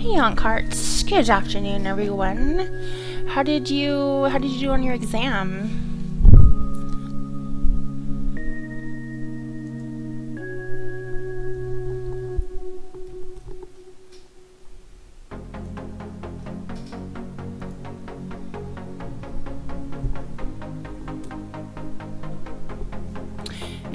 Hey, Aunt Carts. Good afternoon, everyone. How did you do on your exam?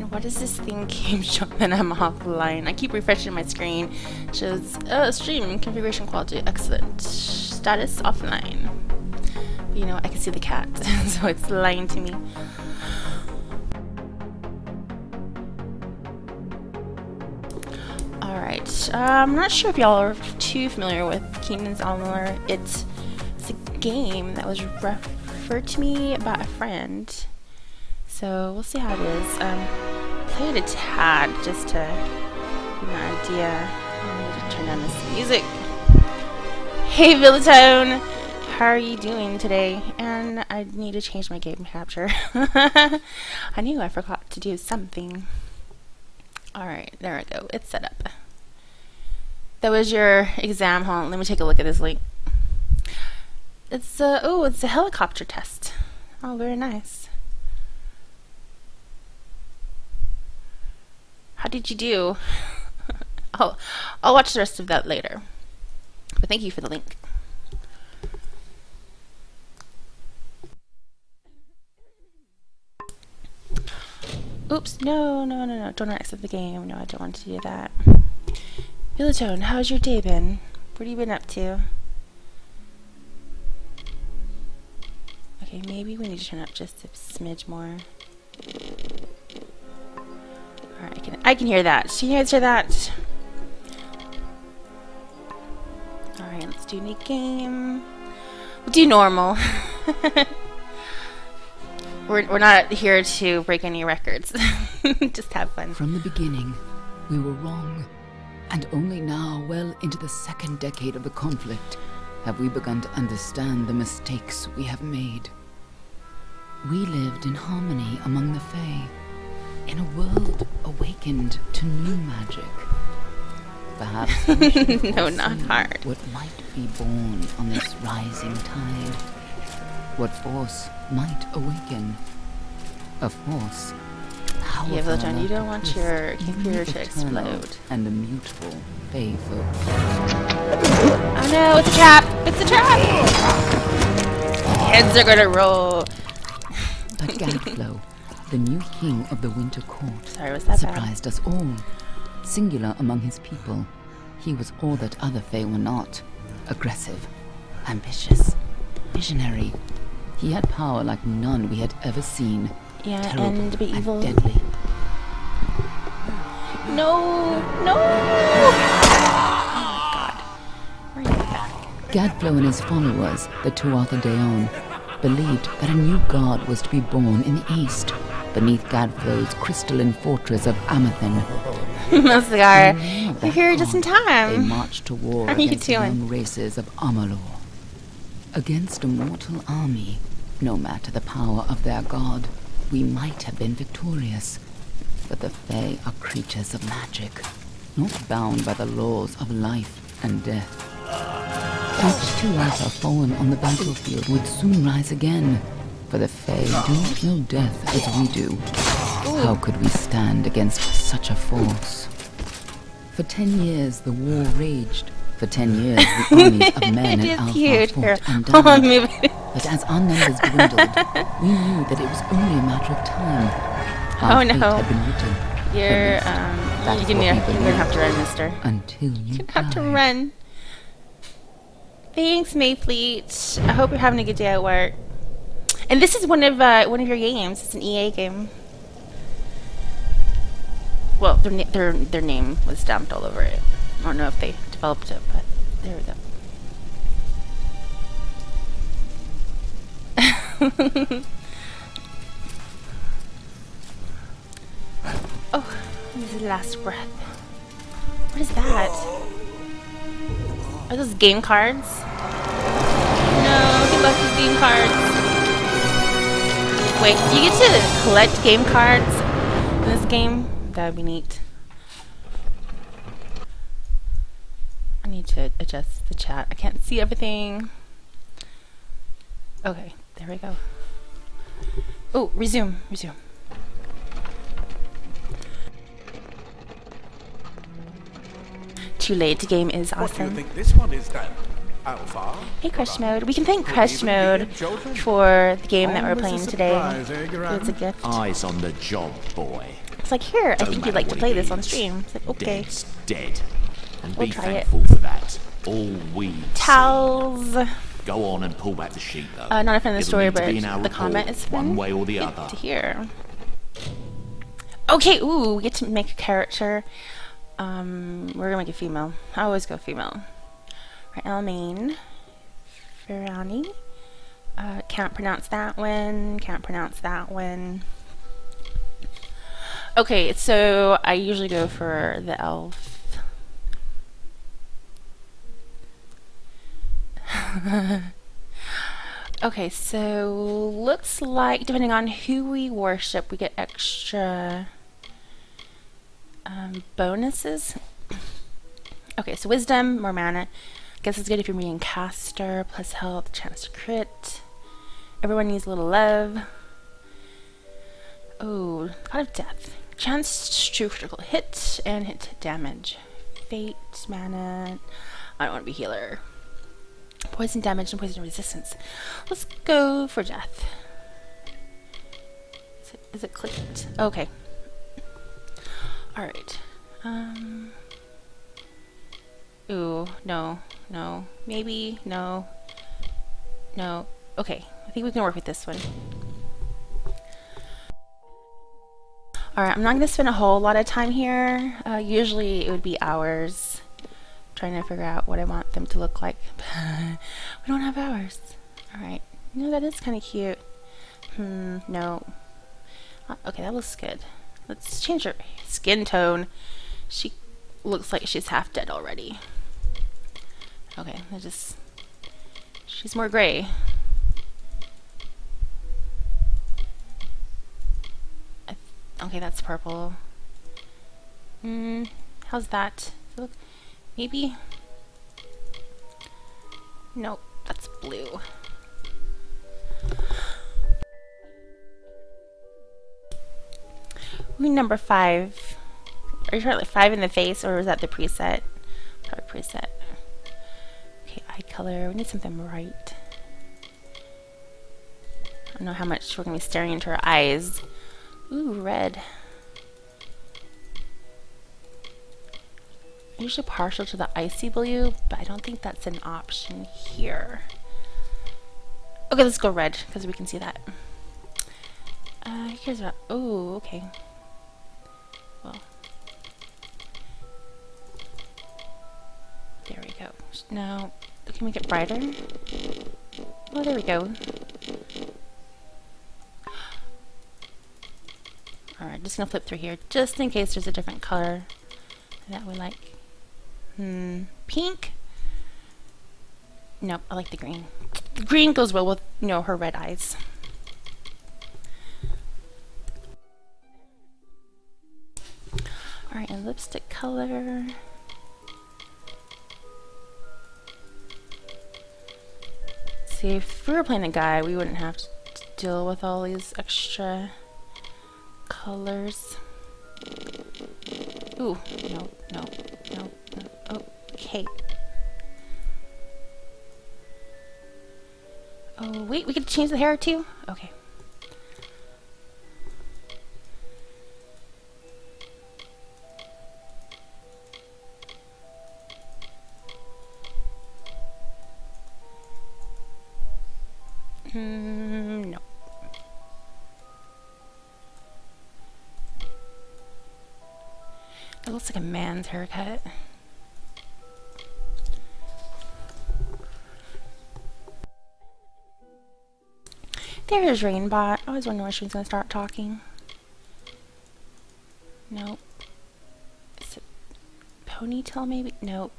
What is this thing keep showing I'm offline? I keep refreshing my screen. It shows stream configuration quality excellent. Status offline. But you know, I can see the cat, so it's lying to me. Alright. I'm not sure if y'all are too familiar with Keenan's Elmore. It's a game that was referred to me by a friend. So we'll see how it is. Played a tad just to give me an idea. I'm going to turn down this music. Hey Villatone! How are you doing today? And I need to change my game capture. I knew I forgot to do something. Alright, there we go. It's set up. That was your exam, huh? Let me take a look at this link. It's it's a helicopter test. Oh, very nice. How did you do? I'll watch the rest of that later. But thank you for the link. Oops, no. Don't exit the game. No, I don't want to do that. Villatone, how's your day been? What have you been up to? Okay, maybe we need to turn up just a smidge more. Alright, I can hear that. Can you guys hear that? Alright, let's do new game. We'll do normal. We're not here to break any records. Just have fun. From the beginning, we were wrong. And only now, well into the second decade of the conflict, have we begun to understand the mistakes we have made. We lived in harmony among the Fae, in a world awakened to new magic. Perhaps no, not hard. What might be born on this rising tide? What force might awaken? A force powerful. Yeah, Villatone, you don't want your twist, computer to explode. And immutable Fae folk. Oh no, it's a trap! It's a trap! Heads are gonna roll. But Gadflow, the new king of the Winter Court, surprised us all. Singular among his people, he was all that other Fae were not. Aggressive, ambitious, visionary. He had power like none we had ever seen. Yeah, terrible and be evil. And deadly. No! Oh my god. Where are you back? Gadflow and his followers, the Tuatha Deon, believed that a new god was to be born in the east, beneath Gadflow's crystalline fortress of Amathen. Musgar, you're here just in They time. marched to war How are you against the doing? young races of Amalur. Against a mortal army, no matter the power of their god, we might have been victorious. But the Fae are creatures of magic, not bound by the laws of life and death. Each Tuatha fallen on the battlefield would soon rise again, for the Fae do not know death as we do. How could we stand against such a force? For 10 years the war raged. For 10 years the armies of men and Alpha fought and died. But as our numbers dwindled, we knew that it was only a matter of time. Our fate had been written. You're gonna have to run, mister. Until you You're gonna have to run. Thanks, Mayfleet. I hope you're having a good day at work. And this is one of your games. It's an EA game. Well, their name was stamped all over it. I don't know if they developed it, but there we go. Oh, this is the last breath. What is that? Are those game cards? No, he left his game cards. Wait, do you get to collect game cards in this game? That would be neat. I need to adjust the chat. I can't see everything. Okay, there we go. Oh, resume. Too late. The game is awesome. What do you think this one is then? Alpha? Hey, Crush Mode. We can thank Crush Mode for the game that we're playing today. It's a gift. Eyes on the job, boy. It's like, here, I think you'd like to play this on is. stream. It's like, okay. Dead's dead. And We'll be try it. thankful for that. All we Towels. Go on and pull back the sheet, though. Not a fan of the It'll story, need to but be in our the report, comment is fun. one way or the Good other. to hear. Okay, ooh, we get to make a character. We're gonna make a female. I always go female. Right, Elmaine. Ferrani. Can't pronounce that one. Okay, so I usually go for the elf. Okay, so looks like depending on who we worship, we get extra bonuses. Okay, so wisdom, more mana. Guess it's good if you're being caster, plus health, chance to crit. Everyone needs a little love. Oh, God of Death. Chance to critical hit and hit damage. Fate, mana. I don't want to be healer. Poison damage and poison resistance. Let's go for death. Is it clicked? Okay. Alright. Ooh, no. Maybe, no. Okay, I think we can work with this one. Alright, I'm not going to spend a whole lot of time here. Usually it would be hours trying to figure out what I want them to look like. We don't have hours. Alright. No, that is kind of cute. No. Okay, that looks good. Let's change her skin tone. She looks like she's half dead already. Okay, she's more gray. Okay, that's purple. How's that? Look, maybe? Nope, that's blue. Ooh, number 5. Are you sure like 5 in the face, or was that the preset? Probably preset. Okay, eye color. We need something bright. I don't know how much we're gonna be staring into her eyes. Ooh, red. I'm usually partial to the icy blue, but I don't think that's an option here. Okay, let's go red, because we can see that. Here's what. Oh, okay. Well. There we go. Now, can we make it brighter? Oh, there we go. Alright, just gonna flip through here, just in case there's a different color that we like. Pink? Nope, I like the green. The green goes well with, you know, her red eyes. Alright, and lipstick color. See, if we were playing a guy, we wouldn't have to deal with all these extra colors. Ooh, no. Okay. Oh, wait, we could change the hair too? Okay. No. It looks like a man's haircut. There's Rainbot. I always wonder when she was going to start talking. Nope. Is it ponytail maybe? Nope.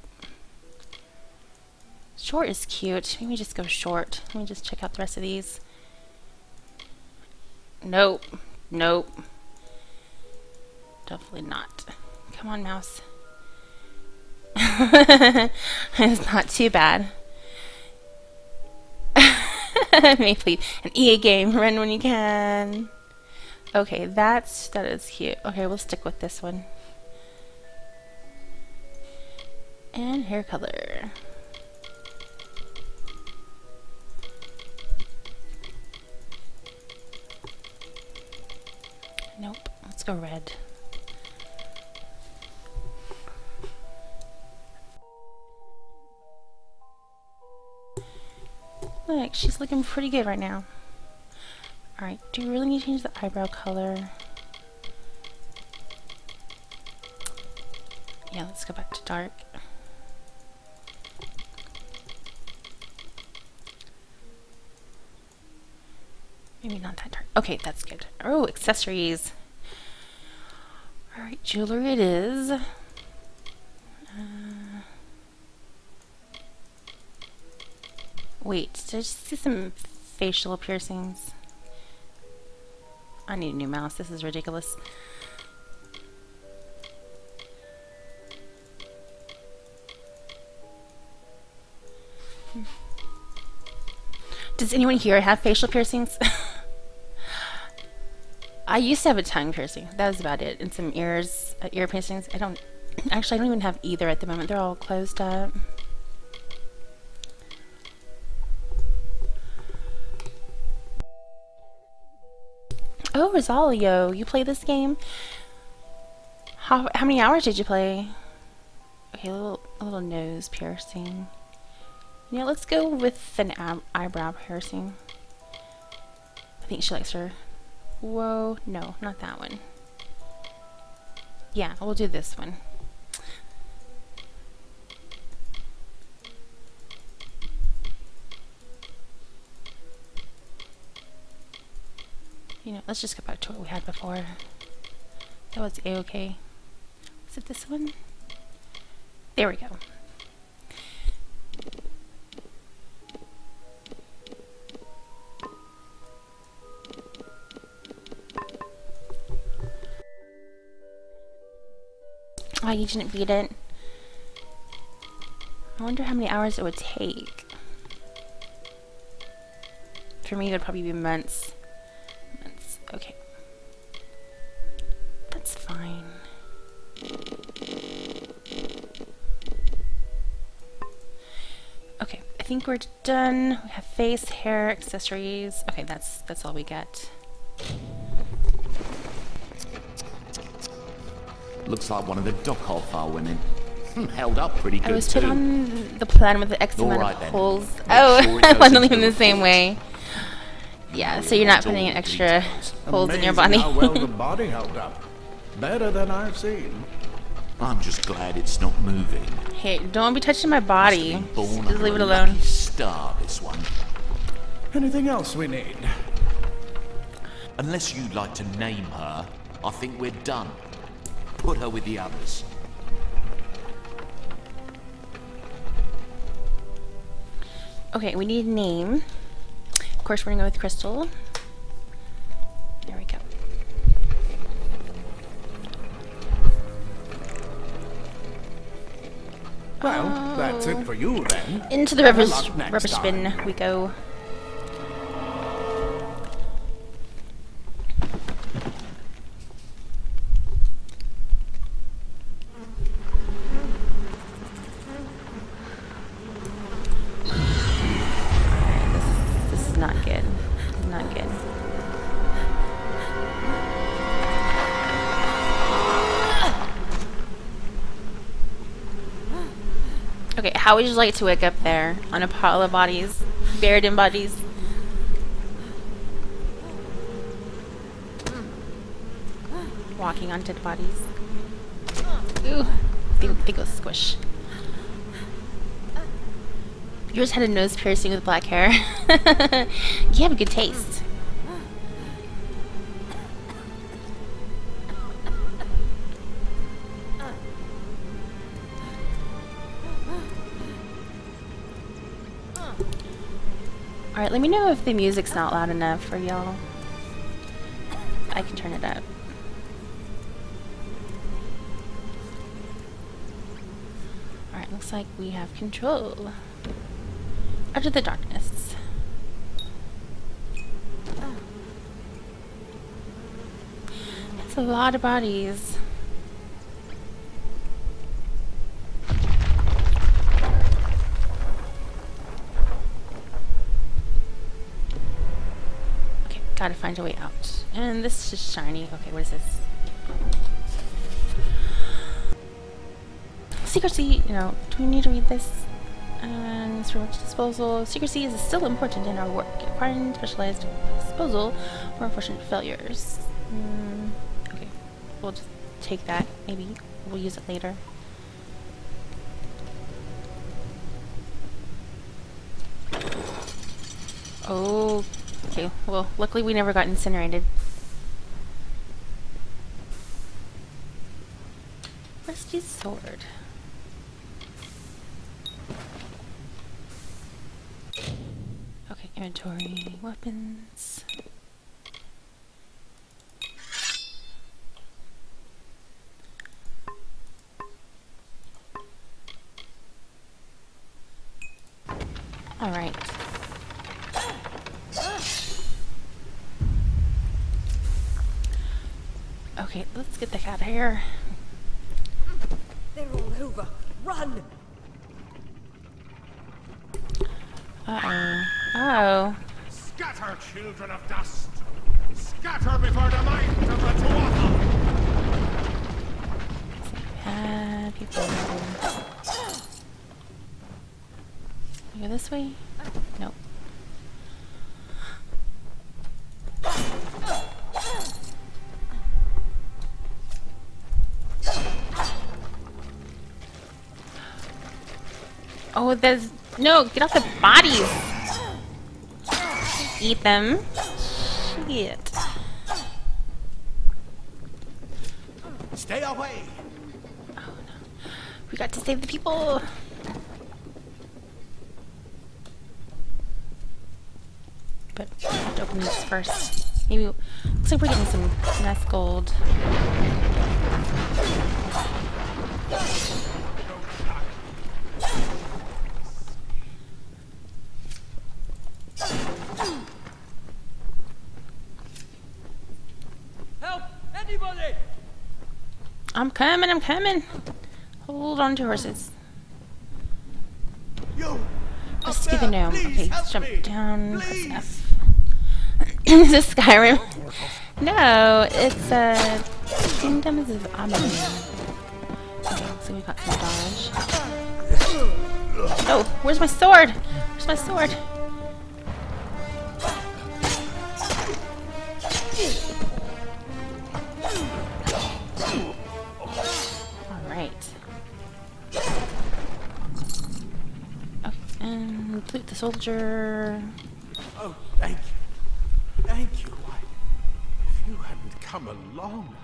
Short is cute. Maybe just go short. Let me just check out the rest of these. Nope. Definitely not. Come on, mouse. It's not too bad. Maybe an EA game. Run when you can. Okay, that is cute. Okay, we'll stick with this one. And hair color. Nope. Let's go red. Look, she's looking pretty good right now. Alright, do you really need to change the eyebrow color? Yeah, let's go back to dark. Maybe not that dark. Okay, that's good. Oh, accessories. Alright, jewelry it is. Wait, did I just see some facial piercings? I need a new mouse. This is ridiculous. Does anyone here have facial piercings? I used to have a tongue piercing. That was about it. And some ear piercings. I don't even have either at the moment. They're all closed up. Oh, Rosalio, you play this game? How many hours did you play? Okay, a little nose piercing. Yeah, let's go with an eyebrow piercing. I think she likes her. Whoa, no, not that one. Yeah, we'll do this one. You know, let's just go back to what we had before. That was A-okay. Was it this one? There we go. Oh, you didn't beat it. I wonder how many hours it would take. For me, it would probably be months. Okay. That's fine. Okay, I think we're done. We have face, hair, accessories. Okay, that's all we get. Looks like one of the Dokkalfar women. Held up pretty good I was too. put on the plan with the X amount Alright of then. holes. Make Oh, sure it I goes wasn't into leaving the the same report. way. Yeah, so you're not putting in extra holes in your body. Amazing how well the body held up. Better than I've seen. I'm just glad it's not moving. Hey, don't be touching my body. Been born Just under leave it a alone. lucky star, this one. Anything else we need? Unless you'd like to name her, I think we're done. Put her with the others. Okay, we need a name. Of course, we're gonna go with Crystal. There we go. Well, that's it for you then. Into the Better luck next rubbish bin time. we go. This is not good. This is not good. Okay, how would you like to wake up there on a pile of bodies, buried in bodies? Walking on dead bodies. Ooh, they go squish. Yours had a nose piercing with black hair. You have a good taste. Alright, let me know if the music's not loud enough for y'all. I can turn it up. Alright, Looks like we have control. Out of the darkness. That's a lot of bodies. Okay, gotta find a way out. And this is shiny. Okay, what is this? Secrecy, you know, do we need to read this? Instrument disposal. Secrecy is still important in our work, requiring specialized disposal for unfortunate failures. Okay, we'll just take that. Maybe we'll use it later. Oh, okay. Well, luckily we never got incinerated. Rusty sword. Okay, inventory, weapons. All right. Okay, let's get the cat out of here. They're all over. Run! Uh-oh. Oh. Scatter, children of dust! Scatter before the might of the Tuatha! People. Go this way? Nope. Oh, there's... No, get off the bodies! Eat them. Shit. Stay away! Oh, no. We got to save the people! But I have to open these first. Maybe... Looks like we're getting some nice gold. Help! Anybody! I'm coming, I'm coming! Hold on to horses. You! Rescue the gnome. Okay, let's jump down. Press F. Is this Skyrim? No, it's Kingdoms of Amalur. Okay, so we got some dodge. Oh, where's my sword? Where's my sword? Alright. Okay, and loot the soldier. Oh, thank you. Thank you. Why, if you hadn't come along,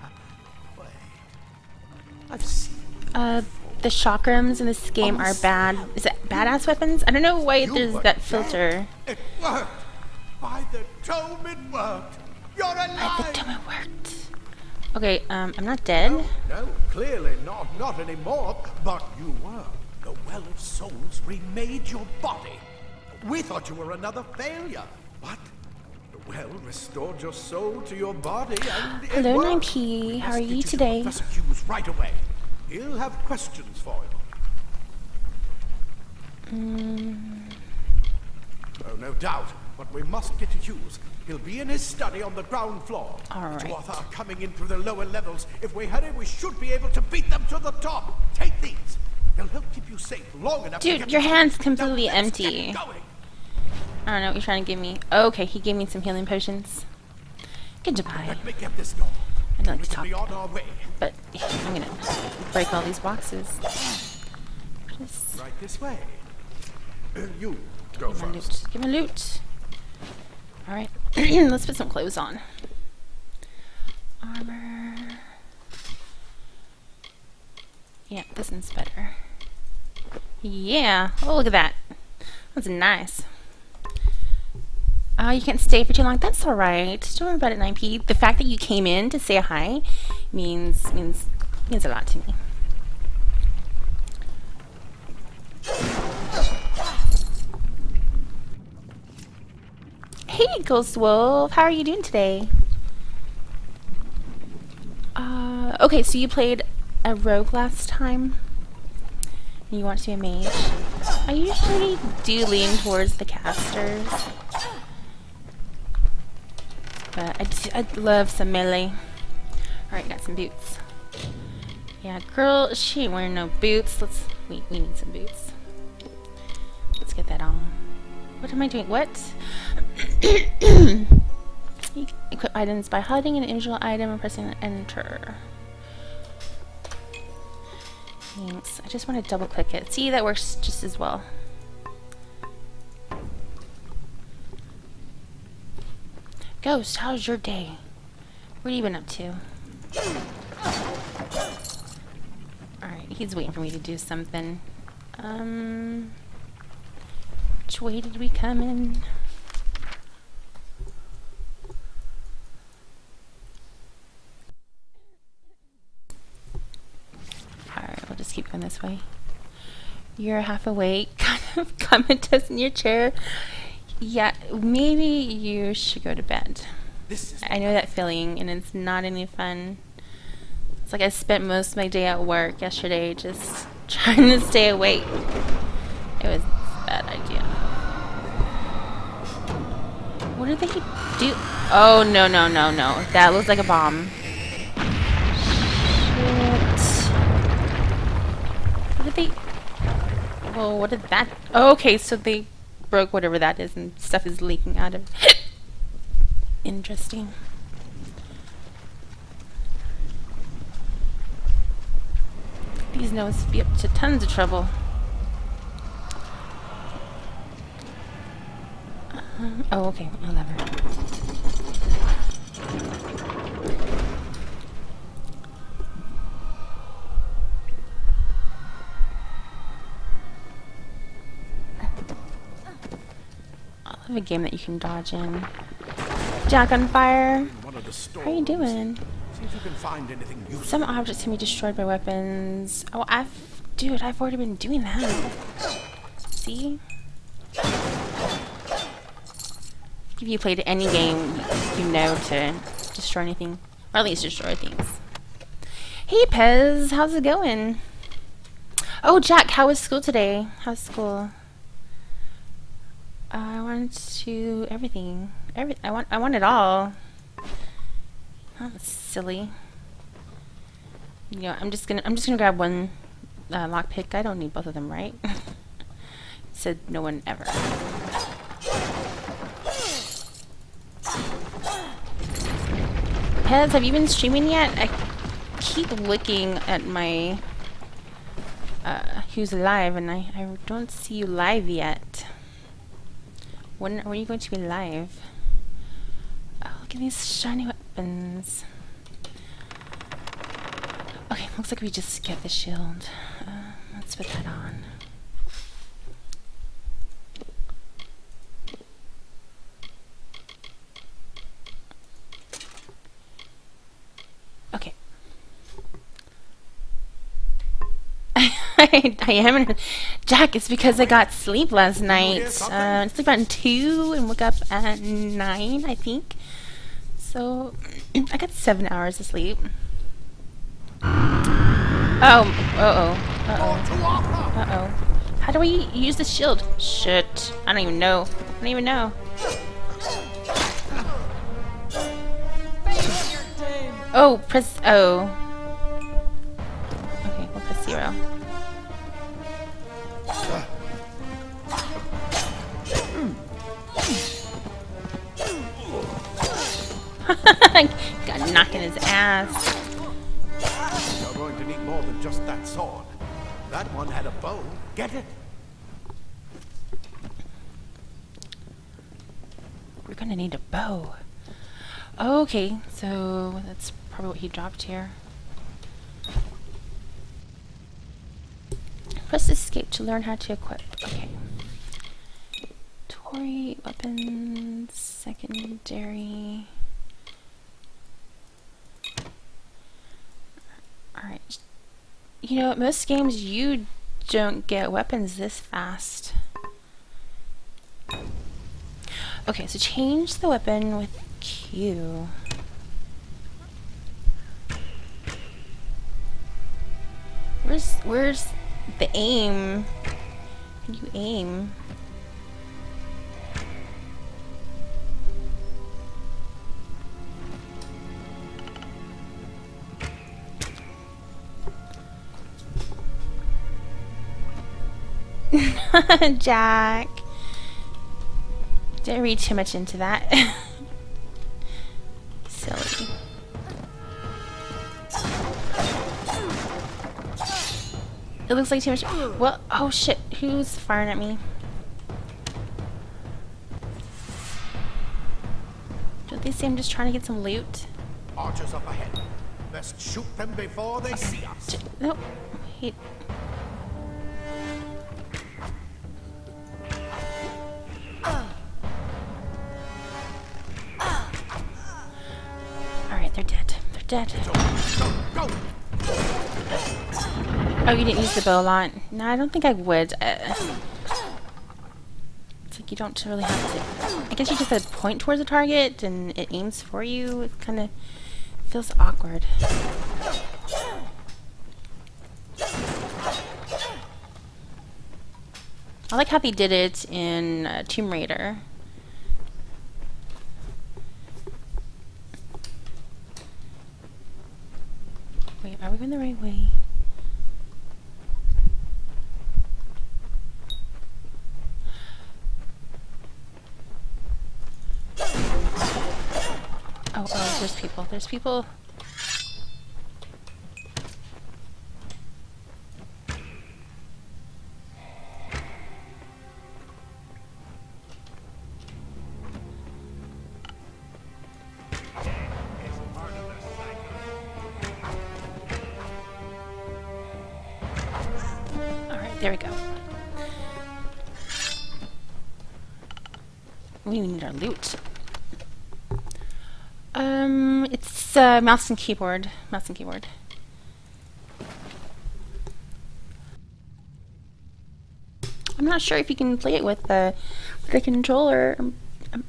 I've seen The chakrams in this game are bad. Is it badass weapons? I don't know why there's that filter. it worked. By the tome, it worked. You're I alive. think it worked. Okay, I'm not dead. No, clearly not anymore. But you were. The Well of Souls remade your body. We thought you were another failure. But the well restored your soul to your body, and it Hello, worked. 9P. How Let's are get you to today? Professor Hughes right away. He'll have questions for you. Oh, no doubt. But we must get to Hughes. He'll be in his study on the ground floor. All right. The Tuatha are coming in through the lower levels. If we hurry, we should be able to beat them to the top. Take these. They'll help keep you safe long enough to Dude, get your to hand's Now, completely let's empty. get going. I don't know what you're trying to give me. Oh, okay, he gave me some healing potions. Goodbye. Let me get this door. I'd like to We'll talk, be on our way. but I'm gonna break all these boxes. Just Right this way. You go give me first. loot. Give me loot. All right, let's put some clothes on. Armor. Yeah, this one's better. Yeah. Oh, look at that. That's nice. You can't stay for too long. That's all right. Don't worry about it, 9P. The fact that you came in to say hi means a lot to me. Hey, Ghost Wolf. How are you doing today? Okay, so you played a rogue last time. And you want to be a mage. I usually do lean towards the casters. But I love some melee. Alright, got some boots. Yeah, girl, she ain't wearing no boots. We need some boots. Let's get that on. What am I doing? What? You can equip items by hiding an individual item and pressing enter. Thanks. I just want to double click it. See, that works just as well. Ghost, how's your day? What have you been up to? Alright, he's waiting for me to do something. Which way did we come in? Alright, we'll just keep going this way. You're half awake, kind of comatose in your chair. Yeah, maybe you should go to bed. I know that feeling, and it's not any fun. It's like I spent most of my day at work yesterday just trying to stay awake. It was a bad idea. What did they do? Oh, no, no, no, no. That looks like a bomb. Shit. What did they... Well, what did that... Oh, okay, so they broke whatever that is and stuff is leaking out of it. Interesting. These notes be up to tons of trouble. Oh, okay. A lever. I love a game that you can dodge in. Jack on fire. How are you doing? See if you can find anything useful. Some objects can be destroyed by weapons. Oh, dude, I've already been doing that. See? If you played any game, you know to destroy anything. Or at least destroy things. Hey, Pez, how's it going? Oh, Jack, how was school today? How's school? I want to everything. I want it all. Oh, that's silly. You know, I'm just gonna grab one lockpick. I don't need both of them, right? Said no one ever. Pez, have you been streaming yet? I keep looking at my who's live, and I don't see you live yet. When are you going to be live? Oh, look at these shiny weapons. Okay, looks like we just get the shield. Let's put that on. Okay. I am in Jack, it's because I got sleep last night. I slept around 2 and woke up at 9, I think. So I got 7 hours of sleep. Oh, uh-oh. How do we use the shield? Shit. I don't even know. Oh, press O. Okay, we'll press 0. Got knocked in his ass. You're going to need more than just that sword. That one had a bow. Get it? We're gonna need a bow. Okay, so that's probably what he dropped here. Press escape to learn how to equip. Okay. Tory, weapons, secondary. Alright. You know, most games you don't get weapons this fast. Okay, so change the weapon with Q. Where's the aim? How do you aim? Jack. Didn't read too much into that. Silly. It looks like too much. Well, oh shit. Who's firing at me? Don't they say I'm just trying to get some loot? Archers up ahead. Best shoot them before they see us. Nope. Wait. Alright, they're dead. They're dead. Go! Oh, you didn't use the bow a lot? No, I don't think I would. It's like you don't really have to. I guess you just have to point towards the target and it aims for you. It kind of feels awkward. I like how they did it in Tomb Raider. Wait, are we going the right way? Oh, there's people. There's people. Alright, there we go. We need our loot. It's mouse and keyboard. Mouse and keyboard. I'm not sure if you can play it with the controller.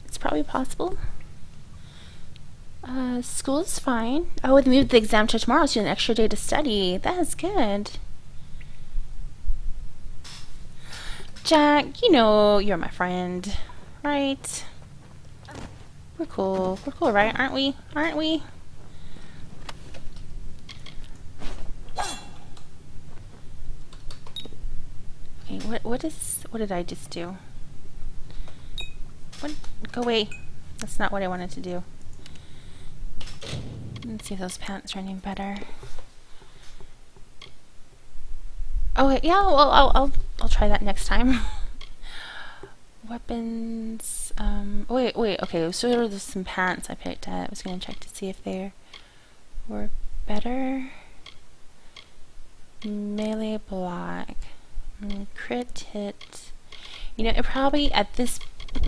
It's probably possible. School is fine. Oh, they moved the exam to tomorrow, so you have an extra day to study. That is good. Jack, you know you're my friend, right? We're cool. We're cool, right? Aren't we? Aren't we? Okay, what did I just do? What? Go away. That's not what I wanted to do. Let's see if those pants are any better. Oh yeah, well I'll try that next time. Weapons. Wait. Okay, so there were some pants I picked at. I was gonna check to see if they were better. Melee block. Crit hit. You know, it probably at this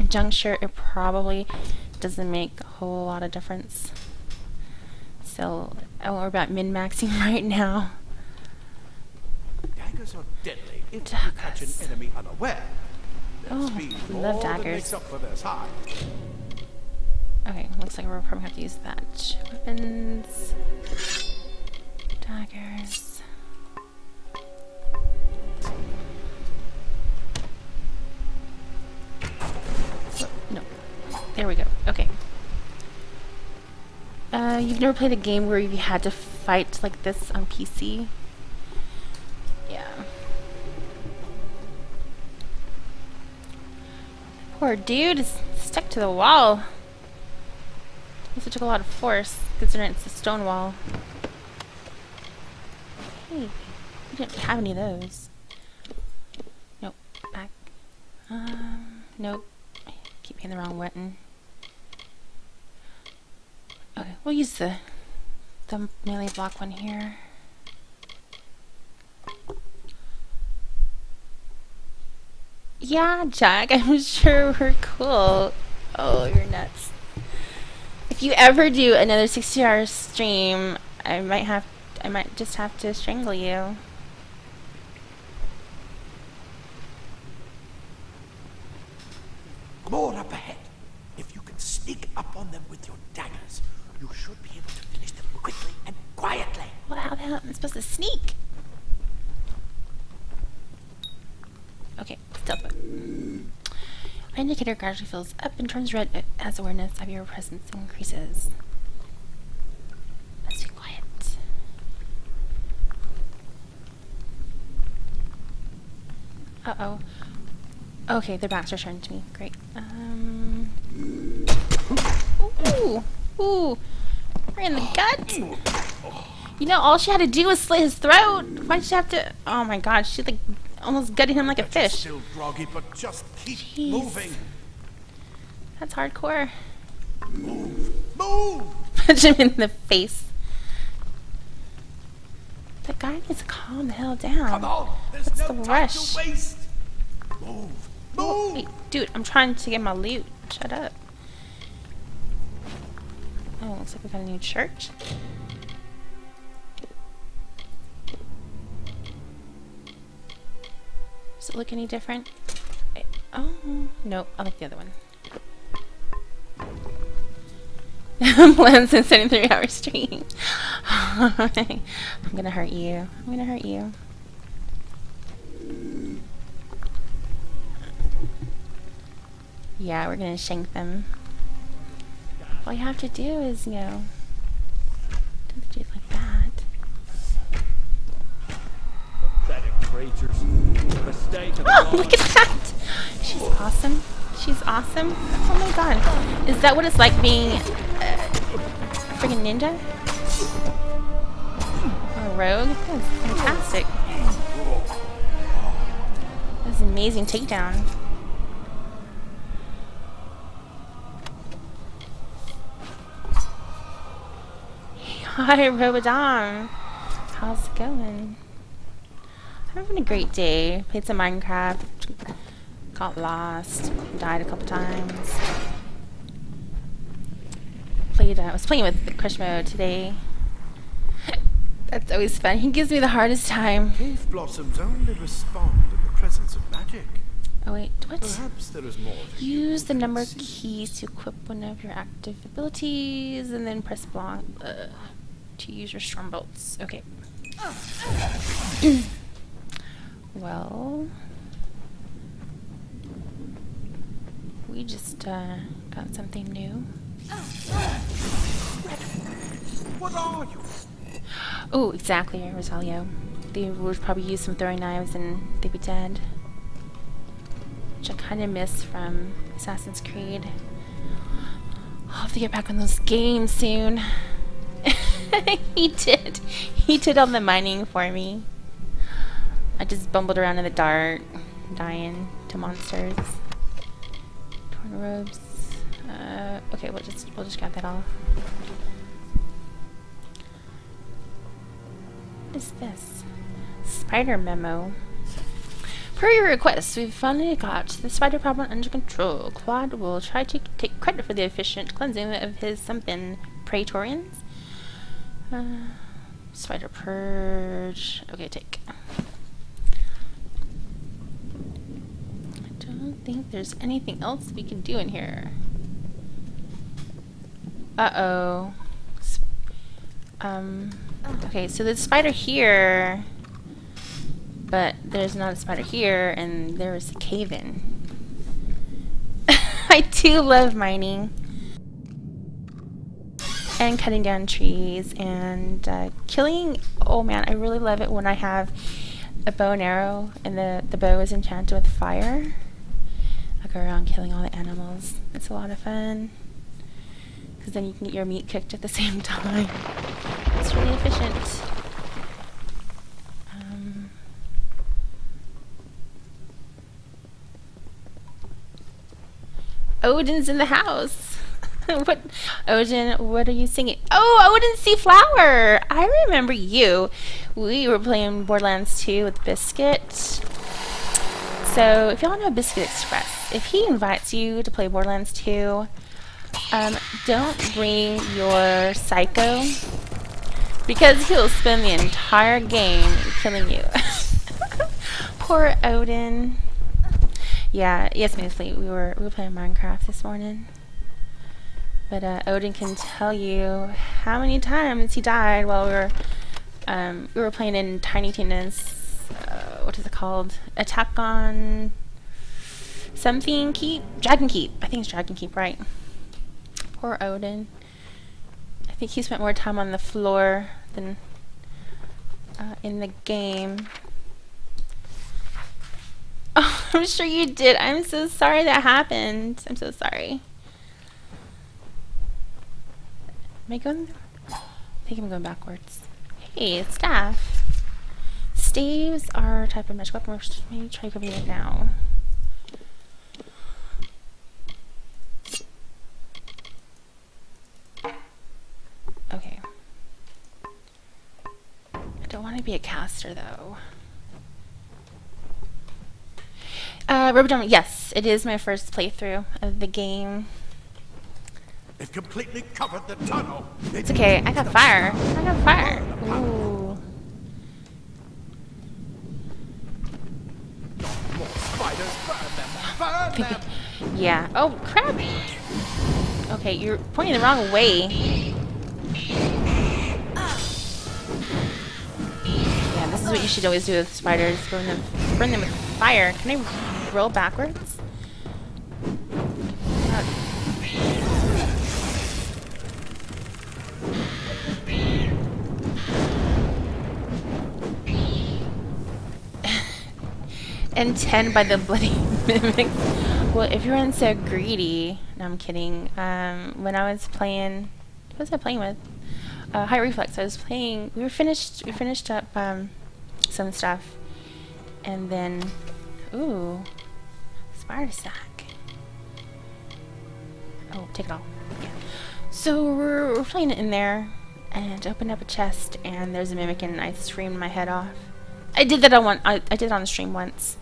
juncture it probably doesn't make a whole lot of difference. So we're about min-maxing right now. Daggers are deadly if you catch an enemy unaware. Oh, love daggers. Up for their size. Okay, looks like we're probably gonna have to use that. Weapons, daggers. No, there we go. Okay. You've never played a game where you had to fight like this on PC? Yeah. Poor dude is stuck to the wall. This took a lot of force, considering it's a stone wall. Hey, we didn't have any of those. Nope, back. Nope. Keep getting the wrong button. Okay, we'll use the melee block one here. Yeah, Jack, I'm sure we're cool. Oh, you're nuts. If you ever do another 60-hour stream, I might just have to strangle you. More up ahead. sneak up on them with your daggers. You should be able to finish them quickly and quietly. Well, how the hell am I supposed to sneak? Okay, stealth mode. My indicator gradually fills up and turns red as awareness of your presence increases. Let's be quiet. Uh-oh. Okay, their backs are turned to me. Great. Ooh! Ooh! Right in the gut! You know, all she had to do was slit his throat! Why'd she have to... Oh my god, she like almost gutted him like a fish. Still groggy, but just keep Jeez. moving. That's hardcore. Move! Punch him in the face. That guy needs to calm the hell down. Come on! There's What's no the time rush? to waste! Move! Move! Wait, dude, I'm trying to get my loot. Shut up. Oh, looks like we got a new church. Does it look any different? Oh, no, I like the other one. Plans in 73-hour stream. I'm gonna hurt you. I'm gonna hurt you. Yeah, we're gonna shank them. All you have to do is, you know, don't do it like that. Pathetic creatures. Mistake of Oh, look at that! She's awesome. She's awesome. Oh my god. Is that what it's like being a friggin' ninja? Or a rogue? That's fantastic. That's an amazing takedown. Hi, Robodom. How's it going? I'm having a great day. Played some Minecraft. Got lost. Died a couple times. I was playing with the Crush mode today. That's always fun. He gives me the hardest time. Cave blossoms only respond in the presence of magic. Oh wait, what? Perhaps there is more. Use the number keys to equip one of your active abilities, and then press block to use your storm bolts. Okay. Well, we just got something new. What are you? Oh, exactly, Rosalio. They would probably use some throwing knives and they'd be dead. Which I kind of miss from Assassin's Creed. I'll have to get back on those games soon. He did. He did all the mining for me. I just bumbled around in the dark, dying to monsters. Torn robes. Okay, we'll just grab that off. What is this? Spider memo. Per your request, we've finally got the spider problem under control. Claude will try to take credit for the efficient cleansing of his something Praetorians. Spider purge. Okay, take. I don't think there's anything else we can do in here. Uh-oh. Okay, so there's a spider here, but there's not a spider here, and there's a cave-in. I do love mining. And cutting down trees, and killing... Oh man, I really love it when I have a bow and arrow, and the bow is enchanted with fire. I go around killing all the animals. It's a lot of fun. Because then you can get your meat cooked at the same time. It's really efficient. Odin's in the house. What, Odin, what are you singing? Oh, Odin Seaflower! I remember you. We were playing Borderlands 2 with Biscuit. So, if y'all know Biscuit Express, if he invites you to play Borderlands 2, don't bring your psycho, because he'll spend the entire game killing you. Poor Odin. Yeah, yes, Moosely, we were playing Minecraft this morning. But Odin can tell you how many times he died while we were playing in Tiny Tina's what is it called? Attack on something Keep? Dragon Keep. I think it's Dragon Keep, right? Poor Odin. I think he spent more time on the floor than in the game. Oh, I'm sure you did. I'm so sorry that happened. I'm so sorry. Am I going? I think I'm going backwards. Hey, staff. Staves are a type of magic weapon. Maybe try covering it now. Okay. I don't want to be a caster though. Rubber Drum, yes, it is my first playthrough of the game. It completely covered the tunnel. It's okay, I got fire. I got fire. Ooh. More spiders, burn them, burn them. Yeah. Oh, crap. Okay, you're pointing the wrong way. Yeah, this is what you should always do with spiders. Burn them with fire. Can I roll backwards? And 10 by the bloody mimics. Well, if you weren't so greedy, no, I'm kidding. When I was playing, what was I playing with? High Reflex. I was playing. We finished up some stuff, and then, ooh, spider sack. Oh, take it all. Yeah. So we're playing it in there, and opened up a chest, and there's a mimic, and I screamed my head off. I did that on one. I did it on the stream once.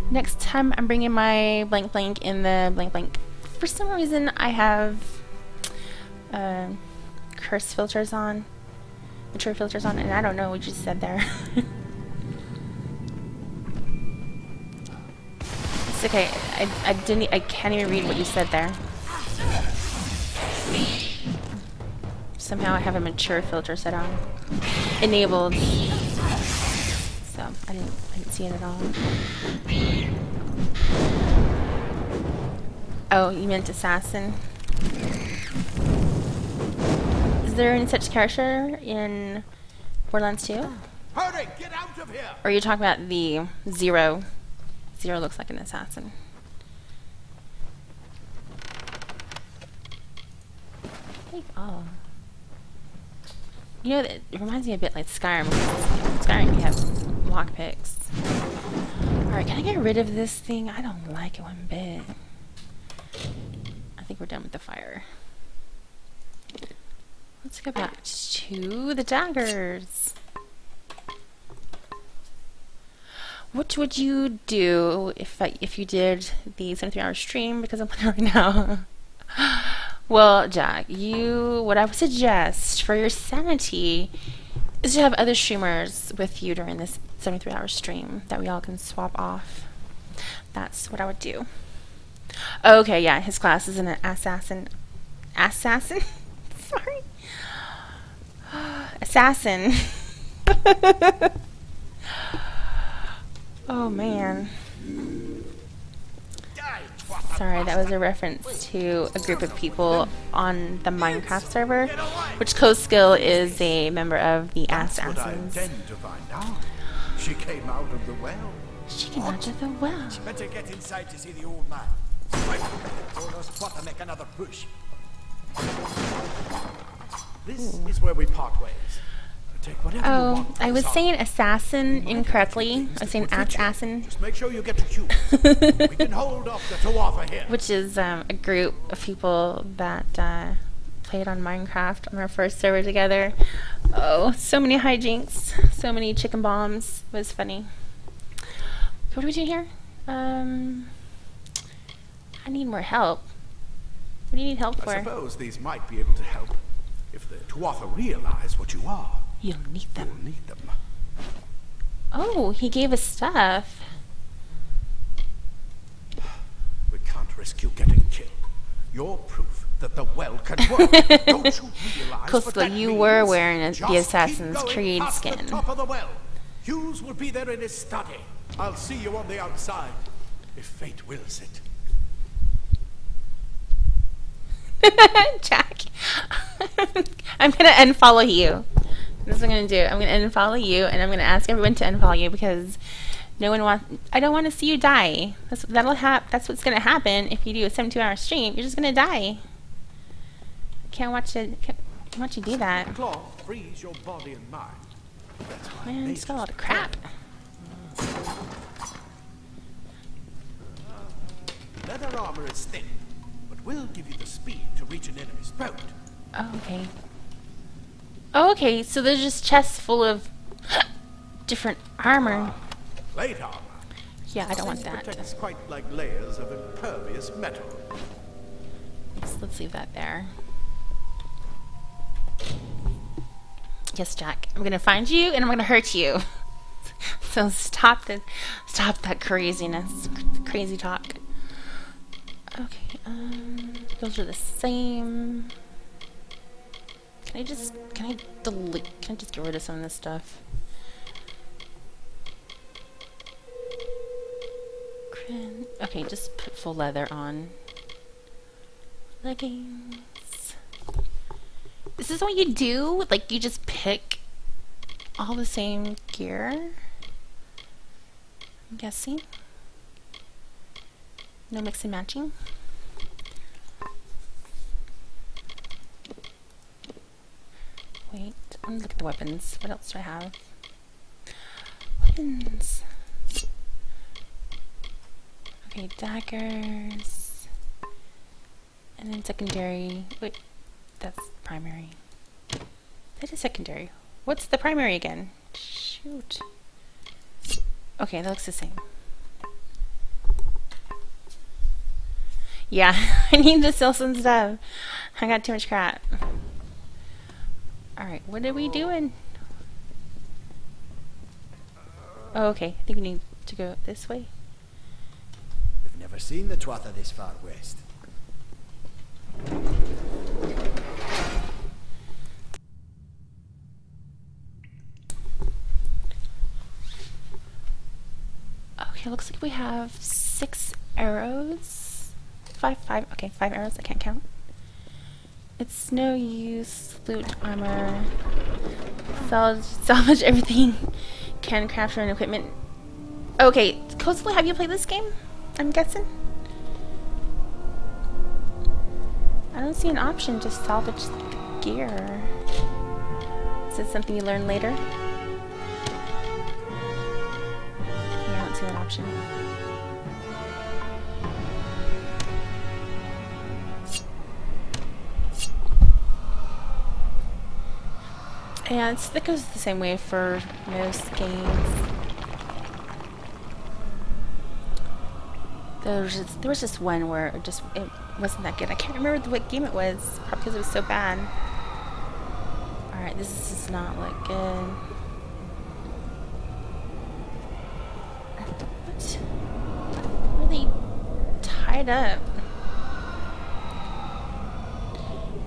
Next time I'm bringing my blank blank in the blank blank. For some reason I have curse filters on, mature filters on, and I don't know what you said there. It's okay. I can't even read what you said there. Somehow I have a mature filter set on, enabled. So I didn't see it at all. Oh, you meant assassin. Is there any such character in Borderlands 2? Hurry, get out of here! Or are you talking about the Zero? Zero looks like an assassin. Oh. You know, it reminds me a bit like Skyrim. Skyrim, you have lockpicks. Alright, can I get rid of this thing? I don't like it one bit. I think we're done with the fire. Let's go back to the daggers. What would you do if you did the 73-hour stream? Because I'm playing right now. Well, Jack, what I would suggest for your sanity is to have other streamers with you during this 73-hour stream that we all can swap off. That's what I would do. Okay, yeah, his class is an assassin. Assassin? Sorry. Assassin. Oh, man. Sorry, that was a reference to a group of people on the Minecraft server, which Coskill is a member of the Assassins. That's what I intend to find out. She came out of the well. She came out of the well. Better get inside to see the old man. Right, told us what to make another push. This is where we part ways. Take whatever you want. I was saying assassin incorrectly. I was saying assassin. Just make sure you get to choose. We can hold off the Tuatha here. Which is a group of people that played on Minecraft on our first server together. Oh, so many hijinks, so many chicken bombs. It was funny. What do we do here? I need more help. What do you need help for? I suppose these might be able to help if the Tuatha realize what you are. You'll need them. You'll need them. Oh, he gave us stuff. We can't risk you getting killed. You're proof that the well can work. Don't you realize what Costa, that you means? were wearing the Just Assassin's keep going Creed past skin. the top of the well. Hughes will be there in his study. I'll see you on the outside, if fate wills it. Jack. I'm gonna unfollow you. That's what I'm gonna do. I'm gonna unfollow you, and I'm gonna ask everyone to unfollow you because no one wants. I don't want to see you die. That's what's gonna happen if you do a 72-hour stream. You're just gonna die. Can't watch it. Can't watch you do that. Cloth frees your body and mind. That's why Man, it's got a lot of crap. Leather armor is thick, but will give you the speed to reach an enemy's boat. Oh, okay. Oh, okay, so there's just chests full of different armor. Plate armor. Yeah, I don't want that. Protects quite like layers of impervious metal. Let's leave that there. Yes, Jack. I'm gonna find you and I'm gonna hurt you. So stop that craziness, crazy talk. Okay, those are the same. Can I just get rid of some of this stuff? Okay, just put full leather on. Leggings. Is this what you do? Like, you just pick all the same gear? I'm guessing. No mix and matching? Wait, let me look at the weapons. What else do I have? Weapons. Okay, daggers. And then secondary. Wait, that's primary. That is secondary. What's the primary again? Shoot. Okay, that looks the same. Yeah, I need to sell some stuff. I got too much crap. Alright, what are we doing? Oh, okay. I think we need to go this way. We've never seen the Tuatha this far west. Okay, looks like we have 6 arrows. Five, okay, 5 arrows, I can't count. It's no use, loot, armor, salvage everything, can craft your own equipment. Okay, Coastal, have you played this game? I'm guessing? I don't see an option to salvage the gear. Is it something you learn later? Yeah, I don't see that option. Yeah, that goes the same way for most games. There was just one where it wasn't that good. I can't remember what game it was, probably because it was so bad. Alright, this does not look good. What? Where are they tied up?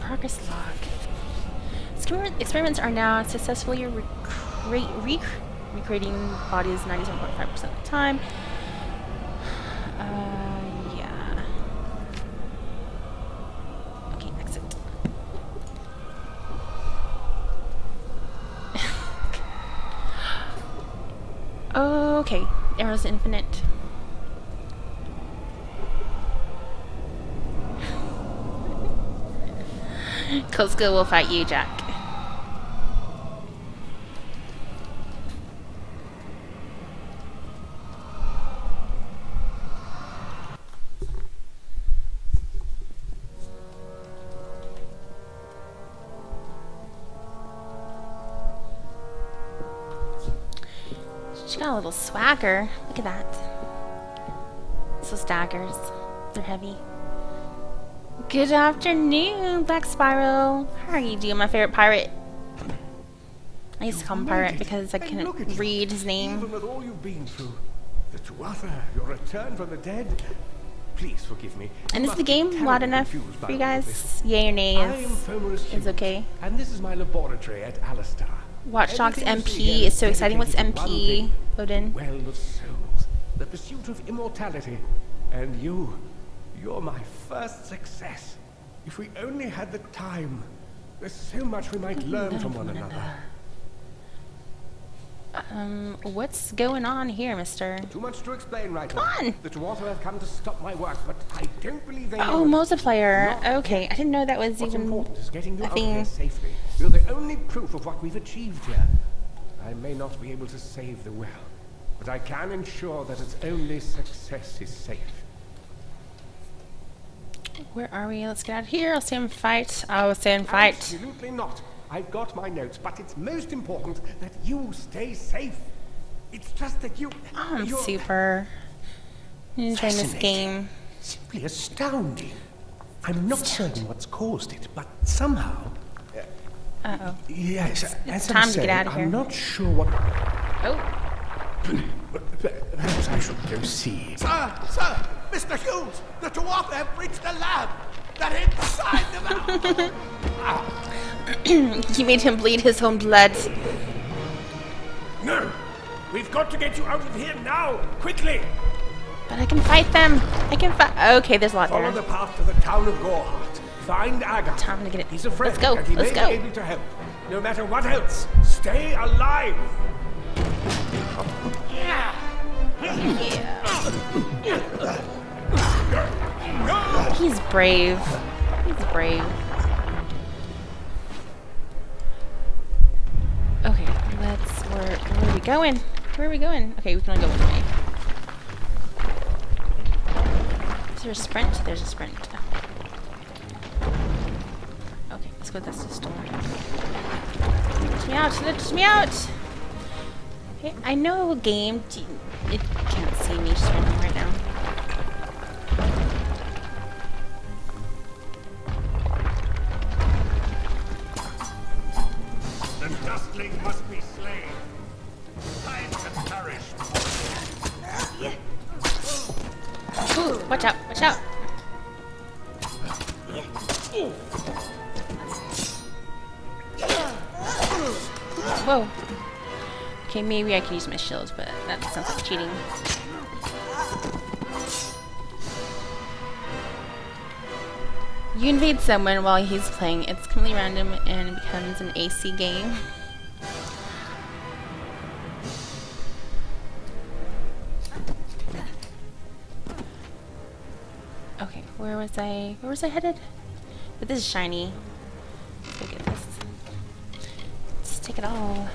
Progress log. Experiments are now successfully recreating bodies 97.5% of the time. Yeah. Okay, exit. Okay, arrows infinite. Cosco will fight you, Jack. She got a little swagger. Look at that. Those daggers. They're heavy. Good afternoon, Black Spyro. How are you doing, my favorite pirate? I used to call him pirate because I couldn't read his name. Even with all you've been through, the Tuatha, your return from the dead, please forgive me. And You is the must be game loud terribly enough confused by for you all guys? this. Yay or nay I am Fomorous is Hughes, okay. and this is my laboratory at Alistar. Watch Dogs Everything you see MP here is so exciting. What's dedicated to one MP, thing, Odin? the well of souls, the pursuit of immortality, and you're my first success. If we only had the time, there's so much we might learn from one another. What's going on here, mister? Too much to explain right Come now. on! The Tuatha have come to stop my work, but I don't believe they Oh, know. multiplayer. Okay, I didn't know that was What's even important is getting you a out here thing. safely. You're the only proof of what we've achieved here. I may not be able to save the well, but I can ensure that its only success is safe. Where are we? Let's get out of here. I'll stay and fight. I'll stay and fight. Absolutely not. I've got my notes, but it's most important that you stay safe. It's just that Oh, I'm super enjoying this game. Simply astounding. I'm not certain what's caused it, but somehow... Uh-oh. Yes, It's as time I'm to saying, get out of here. I'm not sure what... Oh, Perhaps I should go see. Sir! Mr. Hughes! The Tuatha have breached the lab! They're inside the lab! he made him bleed his own blood. No! We've got to get you out of here now! Quickly! But I can fight them. I can fight. Okay, there's a lot Follow there. the path to the town of Gorhart. Find Agar. Time to get it. He's a friend, Let's go. and he Let's may go. be able to help. No matter what else, stay alive! Yeah. He's brave. He's brave. Okay, where are we going? Where are we going? Okay, we can only go one way. Is there a sprint? There's a sprint. Okay, let's go this door. Let me out! Let me out! Okay, I know a game. It can't see me sprinting right now. The dustling must be slain. Time to perish. Ooh, watch out! Watch out! Whoa. Okay, maybe I can use my shield, but that sounds like cheating. You invade someone while he's playing. It's completely random and it becomes an AC game. Okay, where was I headed? But this is shiny. Let's go get this. Let's take it all.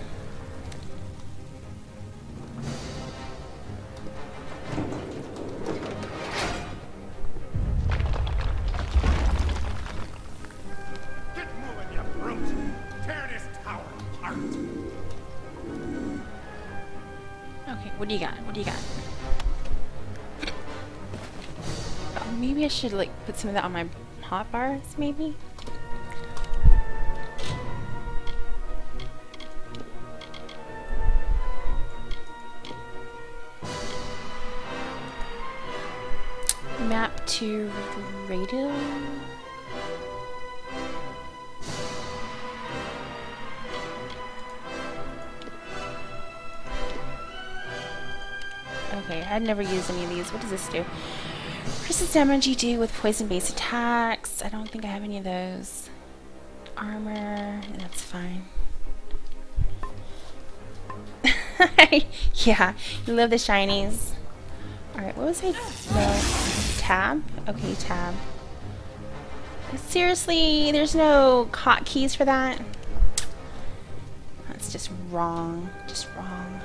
Get moving, you brute! Tear this tower apart! Okay, what do you got? What do you got? Oh, maybe I should like put some of that on my hot bars, maybe? Map to radio? Okay, I'd never used any of these. What does this do? Increases damage you do with poison-based attacks. I don't think I have any of those. Armor, that's fine. Yeah, you love the shinies. Alright, what was I? No. Tab? Okay, tab. Seriously, there's no hotkeys for that? That's just wrong. Just wrong.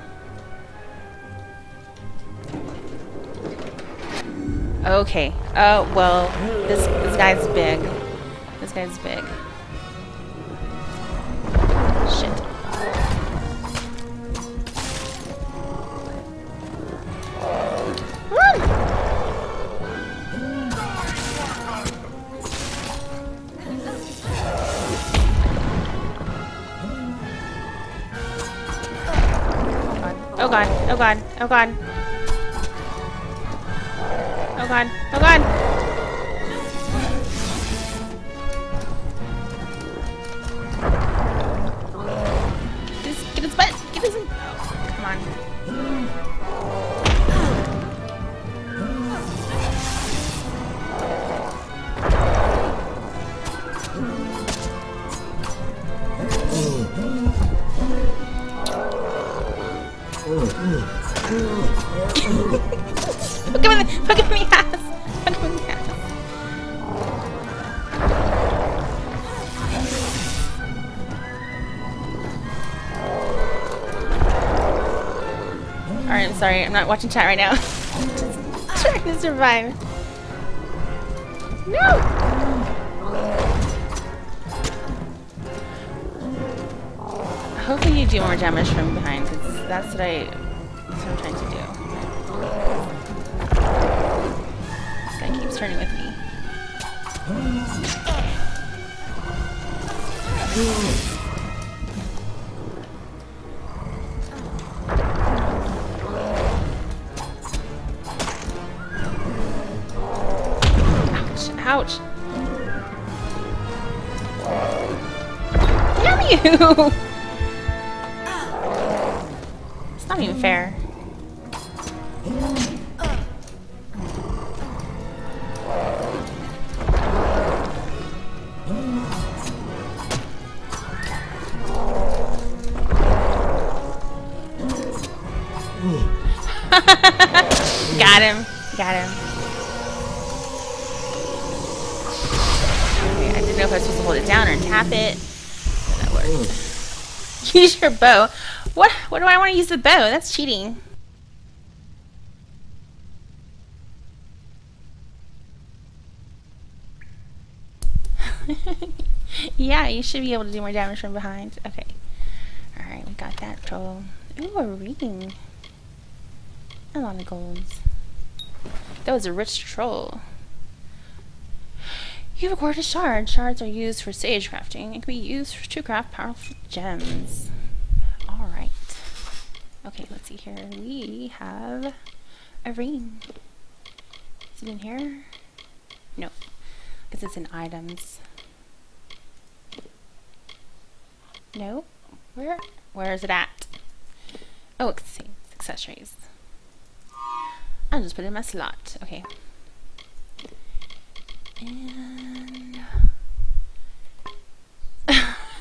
Okay. Oh, well, this guy's big. This guy's big. Shit. Run! Oh god, oh god, oh god. Oh god. Oh god. Get his butt. Get his. Oh, come on. Look at me! Look at me ass! Look at me ass! Alright, I'm sorry. I'm not watching chat right now. Just trying to survive. No! Hopefully you do more damage from behind, because that's what I'm trying to do. This guy keeps turning with me. Ouch! Ouch! Damn you! It's not even fair. Got him. Got him. Okay, I didn't know if I was supposed to hold it down or tap it. That worked. Use your bow. What do I want to use the bow? That's cheating. Yeah, you should be able to do more damage from behind. Okay. Alright, we got that troll. Ooh, a ring. A lot of golds. That was a rich troll. You've acquired a shard. Shards are used for sage crafting and can be used to craft powerful gems. Alright. Okay, let's see here. We have a ring. Is it in here? No. Because it's in items. No? Where is it at? Oh, it's accessories. I'll just put it in my slot. Okay. And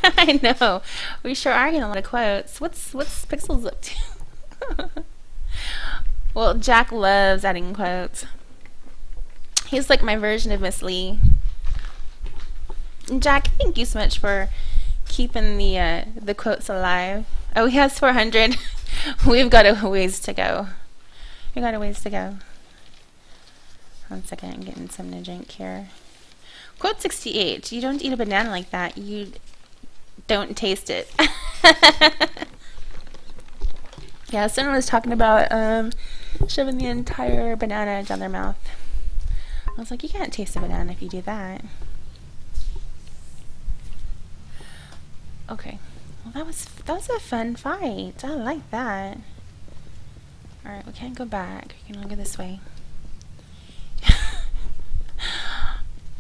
I know. We sure are getting a lot of quotes. What's Pixels up to? Well, Jack loves adding quotes. He's like my version of Miss Lee. And Jack, thank you so much for keeping the quotes alive. Oh, he has 400. We've got a ways to go. We got a ways to go. 1 second, I'm getting something to drink here. Quote 68. You don't eat a banana like that. You don't taste it. Yeah, someone was talking about shoving the entire banana down their mouth. I was like, you can't taste a banana if you do that. Okay. Well, that was a fun fight. I like that. Alright, we can't go back. We can only go this way.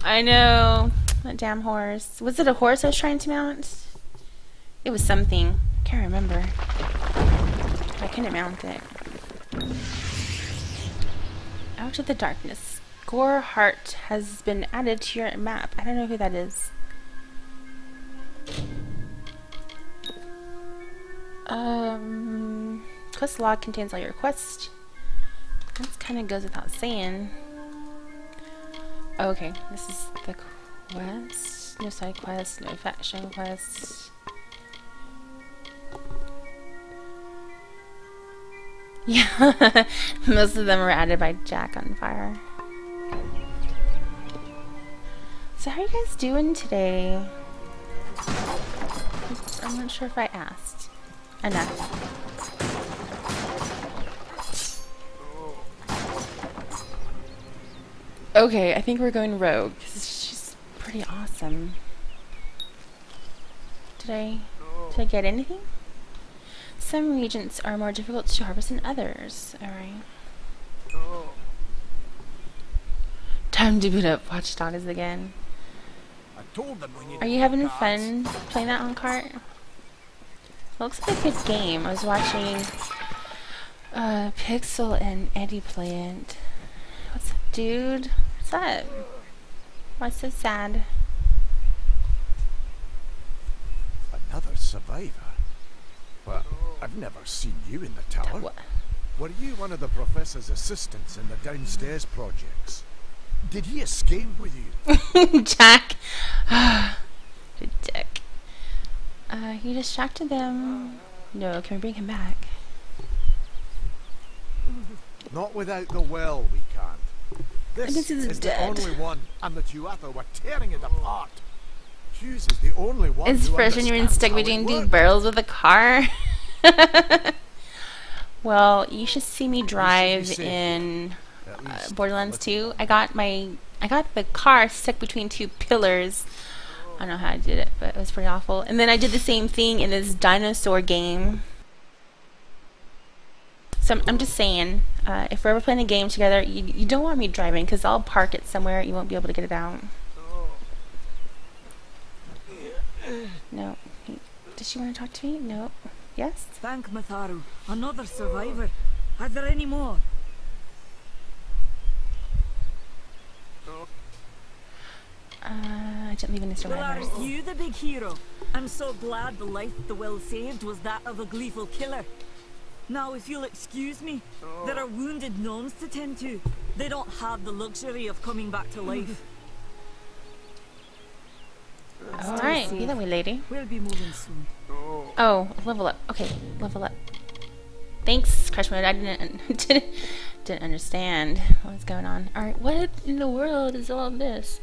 I know. That damn horse. Was it a horse I was trying to mount? It was something. Can't remember. I couldn't mount it. Out of the darkness. Goreheart has been added to your map. I don't know who that is. Quest log contains all your quests. That kind of goes without saying. Oh, okay, this is the quest. No side quests, no faction quests. Yeah, most of them were added by Jack on Fire. So how are you guys doing today? I'm not sure if I asked. Enough. Okay, I think we're going rogue, because she's pretty awesome. Did I get anything? Some regions are more difficult to harvest than others. Alright. Time to boot up Watch Dogs again. I told them we needed Are you having guards. fun playing that on cart? Looks like a good game. I was watching Pixel and Eddie play it. What's up, dude? What's up? Why so sad? Another survivor? Well, I've never seen you in the tower. What? Were you one of the professor's assistants in the downstairs projects? Did he escape with you? Jack. The dick. You distracted them. No, can we bring him back? Not without the well, we can't. This guess he's is dead. the only one, and the Tuatha were tearing it apart. Hughes is the only one It's who fresh when you're understands stuck how it between two works. barrels with a car. Well, you should see me drive safe. in At least Borderlands let's 2. I got the car stuck between two pillars. I don't know how I did it, but it was pretty awful. And then I did the same thing in this dinosaur game. So I'm just saying, if we're ever playing a game together, you don't want me driving, because I'll park it somewhere. You won't be able to get it out. No. Does she want to talk to me? No. Yes? Thank Matharu. Another survivor. Are there any more? I didn't leave any Well, are survivors. you the big hero? I'm so glad the life the will saved was that of a gleeful killer. Now, if you'll excuse me, there are wounded gnomes to tend to. They don't have the luxury of coming back to life. Alright, be that way, lady. We'll be moving soon. Oh, level up. Okay, level up. Thanks, Crush Mode. I didn't understand what was going on. Alright, what in the world is all this?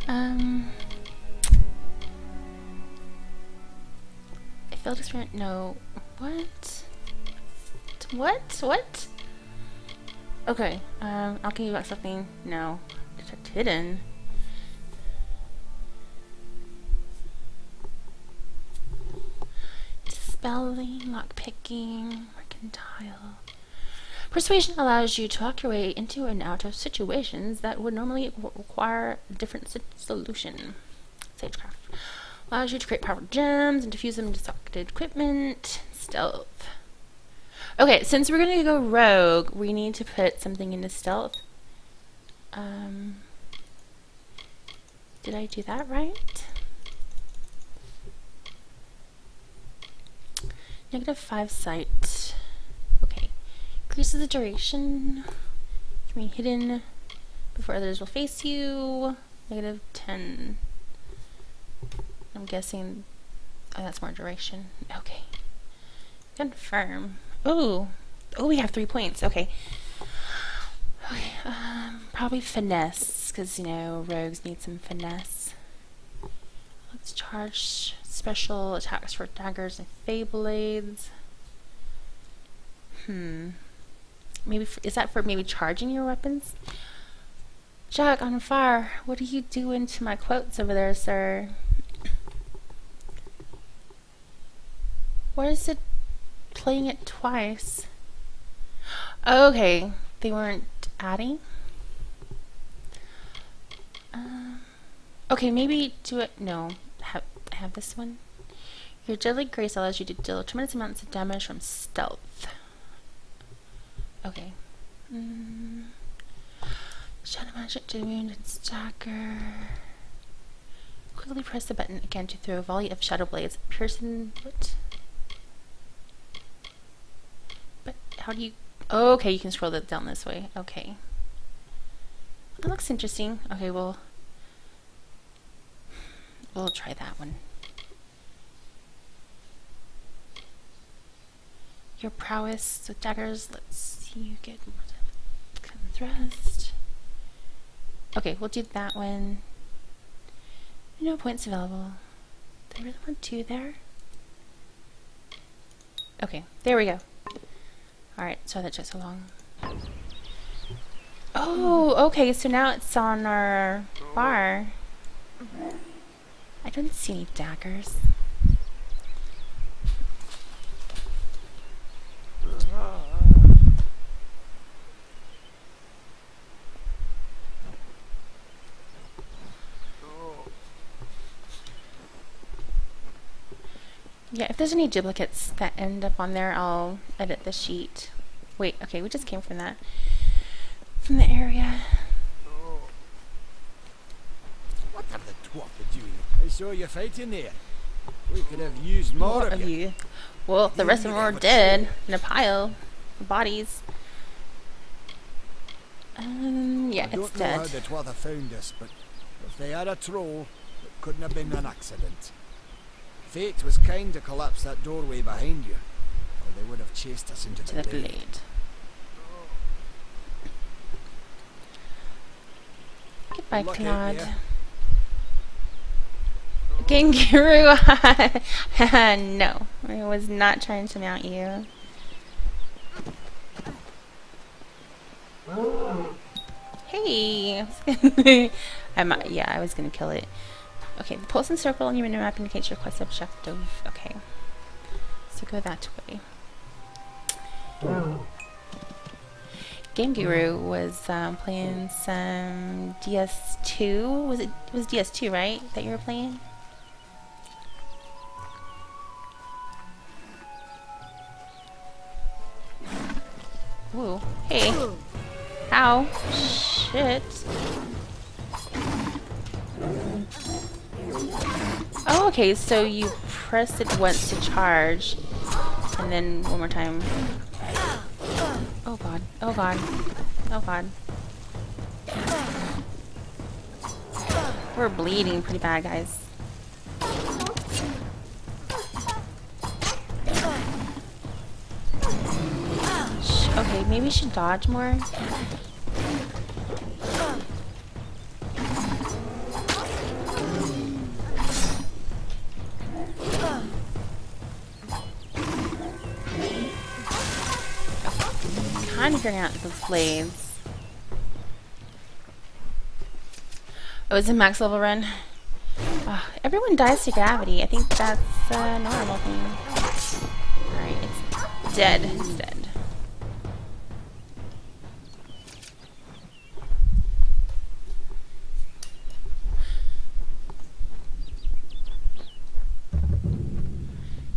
I failed experiment. No. What? What? Okay, I'll give you back something. No. Detect hidden. Dispelling, lockpicking, mercantile. Persuasion allows you to talk your way into and out of situations that would normally require a different solution. Sagecraft allows you to create powerful gems and diffuse them into socket equipment. Stealth. Okay, since we're gonna go rogue, we need to put something into stealth. Did I do that right? -5 sight. Okay. Increases the duration. Can be hidden before others will face you. -10. I'm guessing. Oh, that's more duration. Okay. Confirm. Oh, we have 3 points. Okay. Okay. Probably finesse, because you know rogues need some finesse. Let's charge special attacks for daggers and Feyblades. Maybe is that for maybe charging your weapons? Jack on fire. What are you doing to my quotes over there, sir? Why is it playing it twice? Okay, they weren't adding. Okay, maybe do it. No, have this one. Your deadly grace allows you to deal tremendous amounts of damage from stealth. Okay. Shadow magic to wound and stagger. Quickly press the button again to throw a volley of shadow blades. Piercing. What? But how do you? Oh, okay, you can scroll that down this way. Okay. That looks interesting. Okay, we'll try that one. Your prowess with daggers lets you get more thrust. Okay, we'll do that one. No points available. Do I really want 2 there? Okay, there we go. Alright, so that took so long. Oh, okay, so now it's on our bar. I don't see any daggers. Yeah, if there's any duplicates that end up on there, I'll edit the sheet. Wait, okay, we just came from that. From the area. What have the twat been doing? I saw you fighting there. We could have used more of you. Well, the rest of them are dead in a pile of bodies. Yeah, I it's don't know how dead. the twather found us, but if they are a troll, it couldn't have been an accident. Fate was kind to collapse that doorway behind you, or they would have chased us into To the the glade. blade. Goodbye, Good luck out Claude. there. Kangaroo! No, I was not trying to mount you. Hey! Yeah, I was gonna kill it. Okay, the pulse and circle on your minimap indicates your quest objective. Okay. So go that way. Game Guru was playing some DS2. It was DS2, right? That you were playing? Whoa. Hey. Ow. Shit. Oh, okay, so you press it once to charge, and then one more time. Oh god, oh god, oh god. We're bleeding pretty bad, guys. Okay, maybe we should dodge more. Kind of figuring out those blades. Oh, it's a max level run. Everyone dies to gravity. I think that's a normal thing. Alright, it's dead. It's dead.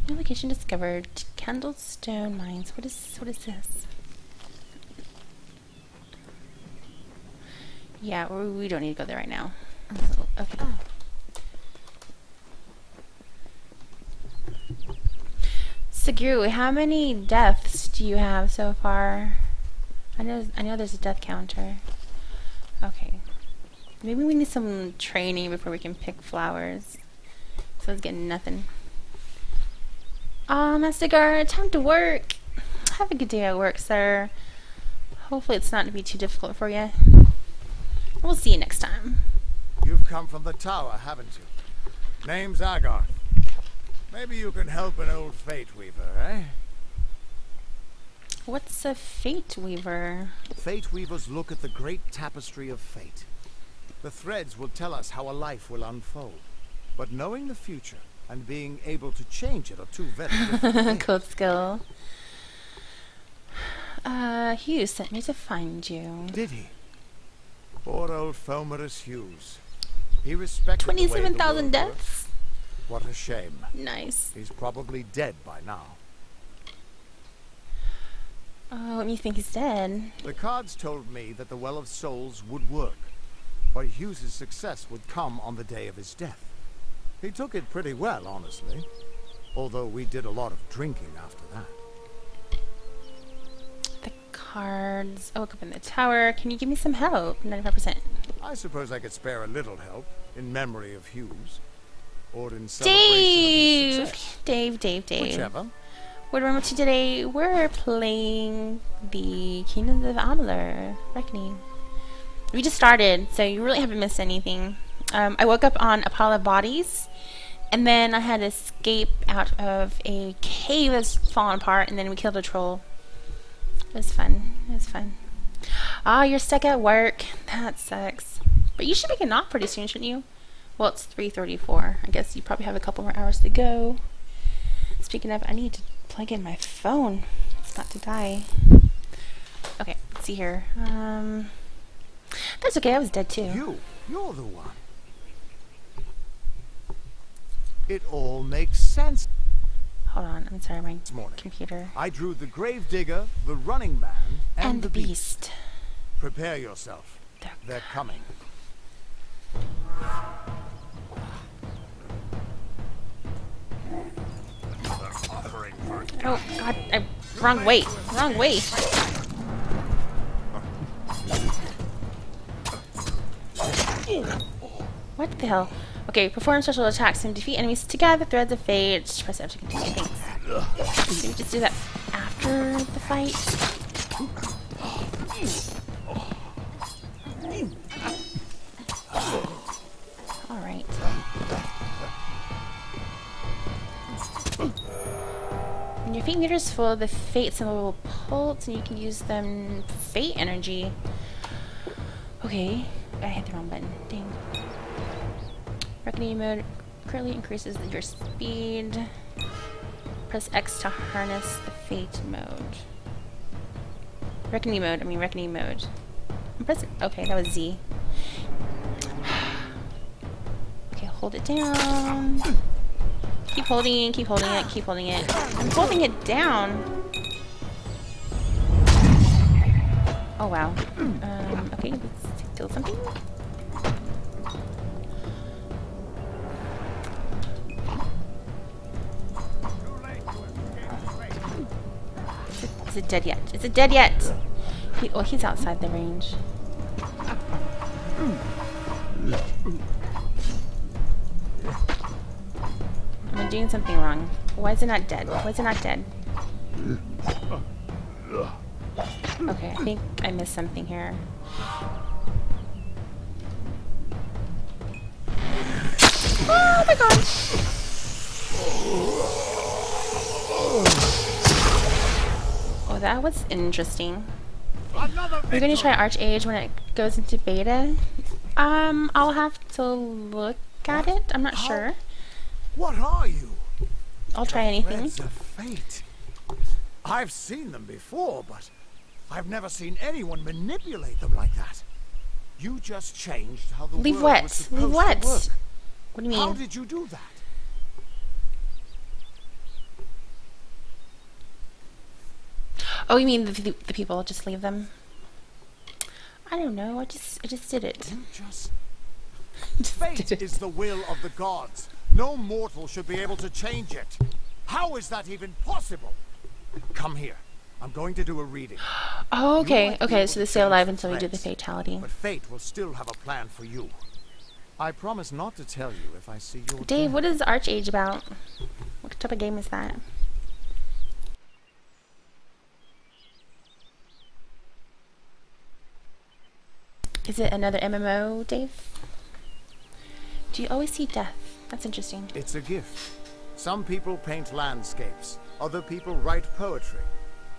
New location discovered. Candlestone Mines. What is this? Yeah, we don't need to go there right now. Okay. Sagru, how many deaths do you have so far? I know there's a death counter. Okay. Maybe we need some training before we can pick flowers. So it's getting nothing. Aw, Master Guard, time to work. Have a good day at work, sir. Hopefully it's not to be too difficult for you. We'll see you next time. You've come from the tower, haven't you? Name's Agar. Maybe you can help an old Fate Weaver, eh? What's a Fate Weaver? Fate Weavers look at the great tapestry of fate. The threads will tell us how a life will unfold. But knowing the future and being able to change it are two very different things. Code skill. Hughes sent me to find you. Did he? Poor old Fomerus Hughes. He respected 27,000 deaths? What a shame. Nice. He's probably dead by now. Oh, what do you think he's dead? The cards told me that the Well of Souls would work, but Hughes's success would come on the day of his death. He took it pretty well, honestly. Although we did a lot of drinking after that. The cards. I woke up in the tower. Can you give me some help? 95%. I suppose I could spare a little help in memory of Hughes. Or in celebration of his success. Dave. Whichever. What we're up to today, we're playing the Kingdoms of Amalur Reckoning. We just started, so you really haven't missed anything. I woke up on a pile of bodies, and then I had to escape out of a cave that's fallen apart, and then we killed a troll. It was fun. It was fun. Ah, you're stuck at work. That sucks. But you should be getting off pretty soon, shouldn't you? Well, it's 3:34. I guess you probably have a couple more hours to go. Speaking of, I need to plug in my phone. It's about to die. Okay, let's see here. That's okay, I was dead too. You're the one. It all makes sense. Hold on, I'm sorry, my morning. computer. I drew the Gravedigger, the Running Man, And the Beast. Prepare yourself. They're coming. Oh god, wrong way. Wrong way. What the hell? Okay, perform special attacks and defeat enemies together. Threads of Fate. Press F to continue. Thanks. Can we just do that after the fight? Alright. When your fate meter is full, the fate symbol will pulse and you can use them fate energy. Okay. I hit the wrong button. Dang. Reckoning mode currently increases your speed. Press X to harness the fate mode. Reckoning mode. I'm pressing. Okay, that was Z. Okay, hold it down. Keep holding it, keep holding it, keep holding it. I'm holding it down. Oh wow. Okay, let's kill something. Is it dead yet? Is it dead yet? He's outside the range. Am I doing something wrong? Why is it not dead? Why is it not dead? Okay, I think I missed something here. Oh my god! Oh, that was interesting. We're going to try Archage when it goes into beta. I'll have to look at it. I'm not sure. What are you? I'll try anything. Threads of Fate. I've seen them before, but I've never seen anyone manipulate them like that. You just changed how the Leave world was what? supposed Leave what? to work. What do you mean? How did you do that? Oh, you mean the people? Just leave them? I don't know. I just did it. You just Fate is the will of the gods. No mortal should be able to change it. How is that even possible? Come here. I'm going to do a reading. Oh, okay. Okay, so they stay alive until we do the fatality. But fate will still have a plan for you. I promise not to tell you if I see your Dave, what is Archage about? What type of game is that? Is it another MMO, Dave? Do you always see death? That's interesting. It's a gift. Some people paint landscapes. Other people write poetry.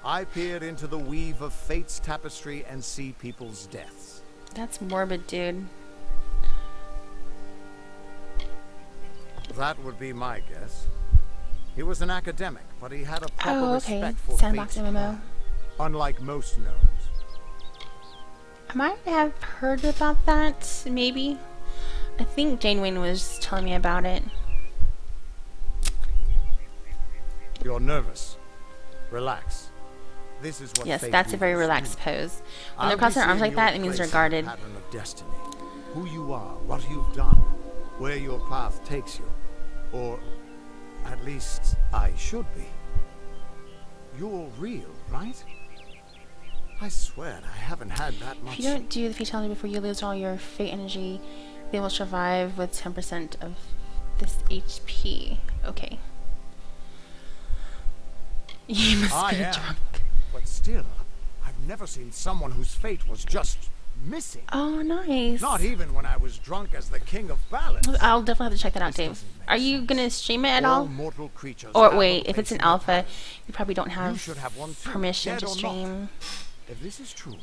I peer into the weave of fate's tapestry and see people's deaths. That's morbid, dude. That would be my guess. He was an academic, but he had a proper respect for Sandbox fate's MMO. plan, unlike most gnomes. I might have heard about that, maybe. I think Jane Wayne was telling me about it. You're nervous. Relax. This is what Yes, fate that's a very weavers relaxed do. pose. When I'll they're be crossing their arms seeing like that, your it means they're place in the guarded. pattern of destiny. Who you are, what you've done, where your path takes you. Or, at least, I should be. You're real, right? I swear I haven't had that much. If you don't do the fatality before you lose all your fate energy, they will survive with 10% of this HP. Okay. You must be drunk. But still, I've never seen someone whose fate was just missing. Oh, nice. Not even when I was drunk as the king of ballads. I'll definitely have to check that out, Dave. Are you gonna stream it at all? Mortal creatures Or have wait, a if it's place an in the alpha, past. you probably don't You have should have one too, permission dead to or not. stream. If this is true,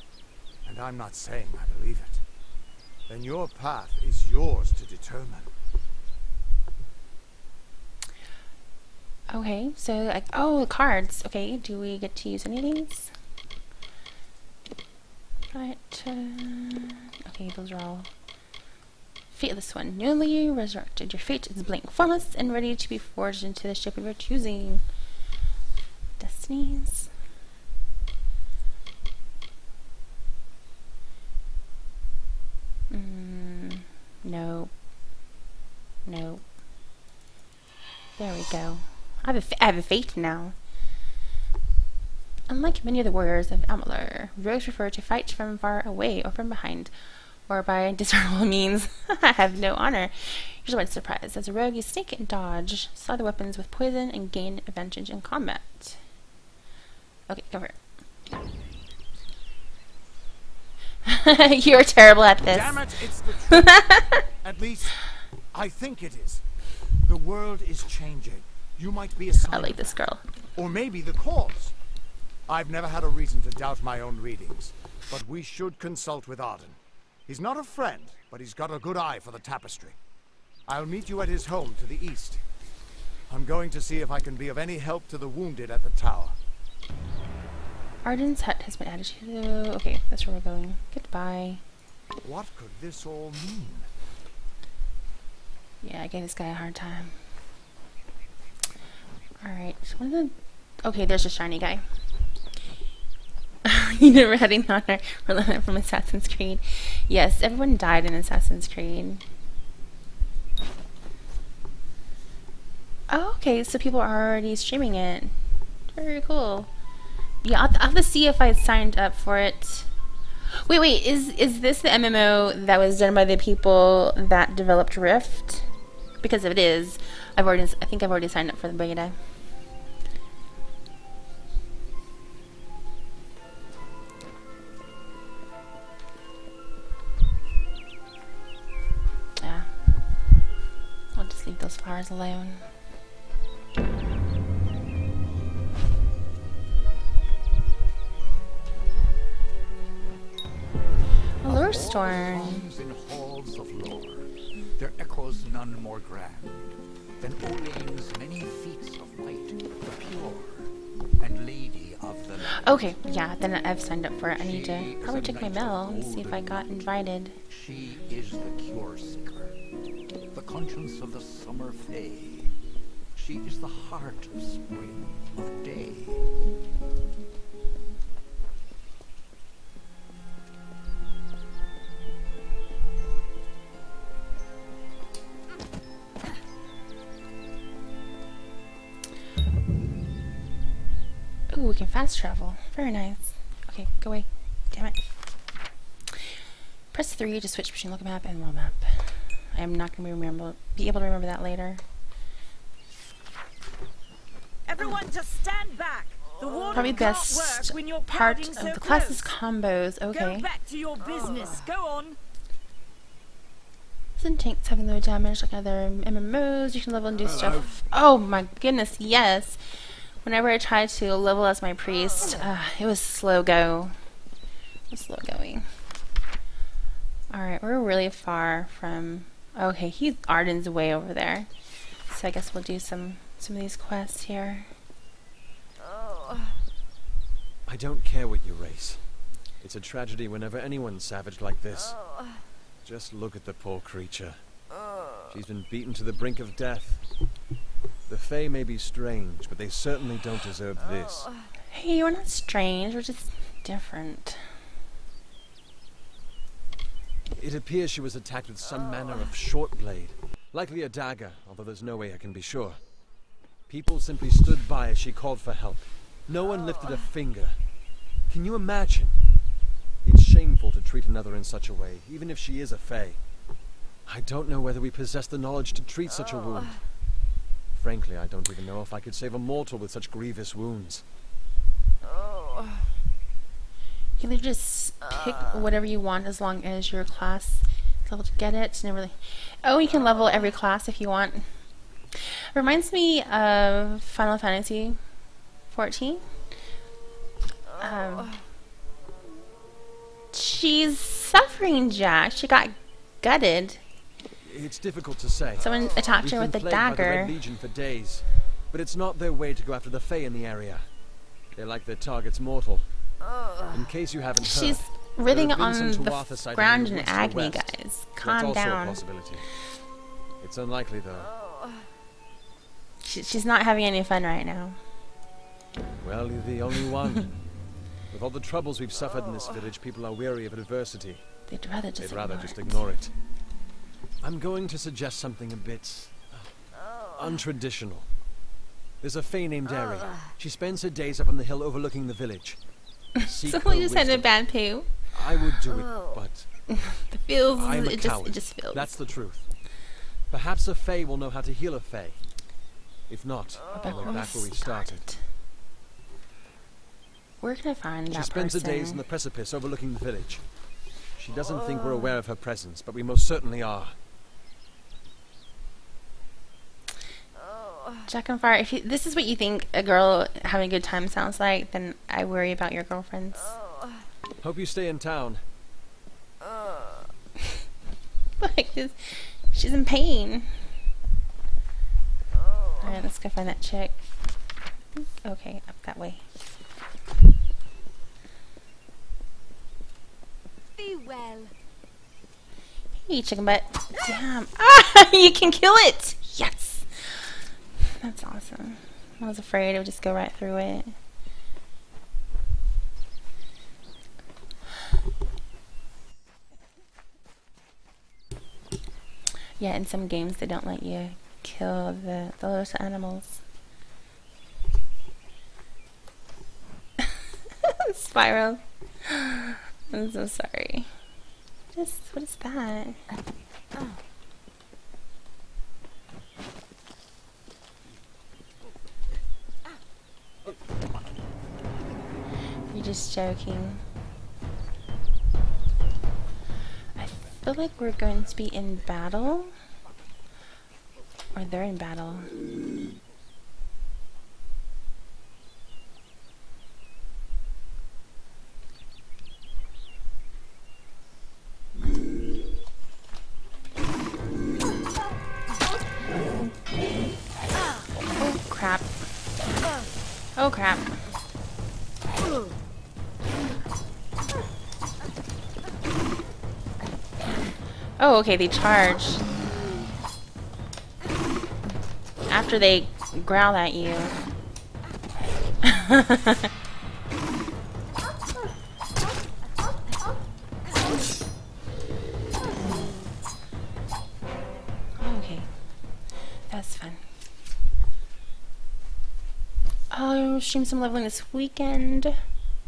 and I'm not saying I believe it, then your path is yours to determine. Okay, so like, oh, cards. Okay, do we get to use any of these? But okay, those are all. Fateless one, newly resurrected. Your fate is blank, formless, and ready to be forged into the shape of your choosing. sneeze. No. No. There we go. I have a faith now. Unlike many of the warriors of Amalur, rogues prefer to fight from far away or from behind, or by dishonorable means. I have no honor. Usually by surprise. As a rogue, you sneak and dodge, slide the weapons with poison, and gain advantage in combat. Okay, go for it. You're terrible at this. Damn it, it's the truth. At least, I think it is. The world is changing. You might be a sign. I like this girl. Or maybe the cause. I've never had a reason to doubt my own readings, but we should consult with Arden. He's not a friend, but he's got a good eye for the tapestry. I'll meet you at his home to the east. I'm going to see if I can be of any help to the wounded at the tower. Arden's hut has been added to... Okay, that's where we're going. Goodbye. What could this all mean? Yeah, I gave this guy a hard time. Alright, one of the... Okay, there's a shiny guy. You never had any honor from Assassin's Creed. Yes, everyone died in Assassin's Creed. Oh, okay, so people are already streaming it. Very cool. Yeah, I'll have to see if I signed up for it. Wait, is this the MMO that was done by the people that developed Rift? Because if it is, I think I've already signed up for the beta. Yeah. I'll just leave those flowers alone. A lure storm. In halls of lore, their echoes none more grand than Olain's many feats of might, the pure and lady of the land. Okay, yeah, then I've signed up for it. I need to probably check my mail and see if I got invited. She is the cure seeker, the conscience of the summer fae. She is the heart of spring, of day. Ooh, we can fast travel. Very nice. Okay, go away. Damn it. Press 3 to switch between local map and world map. I am not going to be able to remember that later. Everyone just stand back. The water Probably can't best work when you're part crowding so of the class is close. combos. Okay. Go back to your business. Go on. Isn't tanks having low damage like other MMOs? You can level and do stuff. Oh my goodness, yes. Whenever I tried to level as my priest, it was slow go. It was slow going. Alright, we're really far from... Okay, Arden's way over there. So I guess we'll do some of these quests here. I don't care what you race. It's a tragedy whenever anyone's savage like this. Just look at the poor creature. She's been beaten to the brink of death. The Fae may be strange, but they certainly don't deserve this. Hey, we're not strange, we're just different. It appears she was attacked with some manner of short blade. Likely a dagger, although there's no way I can be sure. People simply stood by as she called for help. No one lifted a finger. Can you imagine? It's shameful to treat another in such a way, even if she is a Fae. I don't know whether we possess the knowledge to treat such a wound. Frankly, I don't even know if I could save a mortal with such grievous wounds. You can just pick whatever you want as long as your class is able to get it. Never really... Oh, you can level every class if you want. Reminds me of Final Fantasy 14. She's suffering, Jack. She got gutted. It's difficult to say. Someone attacked her We've with a been plagued by the dagger. Red Legion for days, but it's not their way to go after the Fae in the area. They like their targets mortal. In case you haven't heard, She's there writhing have been on some the Tuatha sighting ground in in the woods to the agony, west. guys. That's Calm also a down. possibility. It's unlikely, though. She's not having any fun right now. Well, you're the only one. With all the troubles we've suffered in this village, people are weary of adversity. They'd rather just ignore it. I'm going to suggest something a bit untraditional. There's a fae named Eri. She spends her days up on the hill overlooking the village. Someone just had a bad poo. I would do it, but the feels I'm a it coward. just feels. That's the truth. Perhaps a fae will know how to heal a fae. If not, we're back where we started. Where can I find that She spends her person? days on the precipice overlooking the village. She doesn't think we're aware of her presence, but we most certainly are. Jack on Fire, if this is what you think a girl having a good time sounds like, then I worry about your girlfriends. Hope you stay in town. Like, she's in pain. Alright, let's go find that chick. Okay, up that way. Be well. Hey, chicken butt. Damn. Ah! You can kill it! Yes! That's awesome. I was afraid it would just go right through it. Yeah, in some games they don't let you kill those animals. Spiral. I'm so sorry. What is that? You're just joking. I feel like we're going to be in battle. Or they're in battle. Oh crap. Oh crap. Oh, okay, they charge. After they growl at you. Okay. That's fun. I'll stream some leveling this weekend.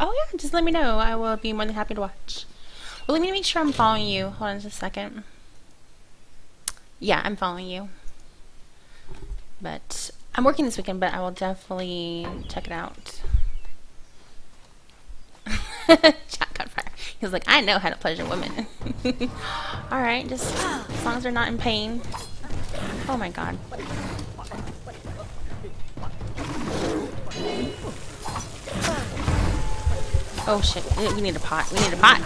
Oh yeah, just let me know. I will be more than happy to watch. Well, let me make sure I'm following you. Hold on just a second. Yeah, I'm following you. But I'm working this weekend, but I will definitely check it out. Jack on Fire. He was like, I know how to pleasure women. Alright, just as long as they're not in pain. Oh my god. Oh shit, we need a pot. We need a pot.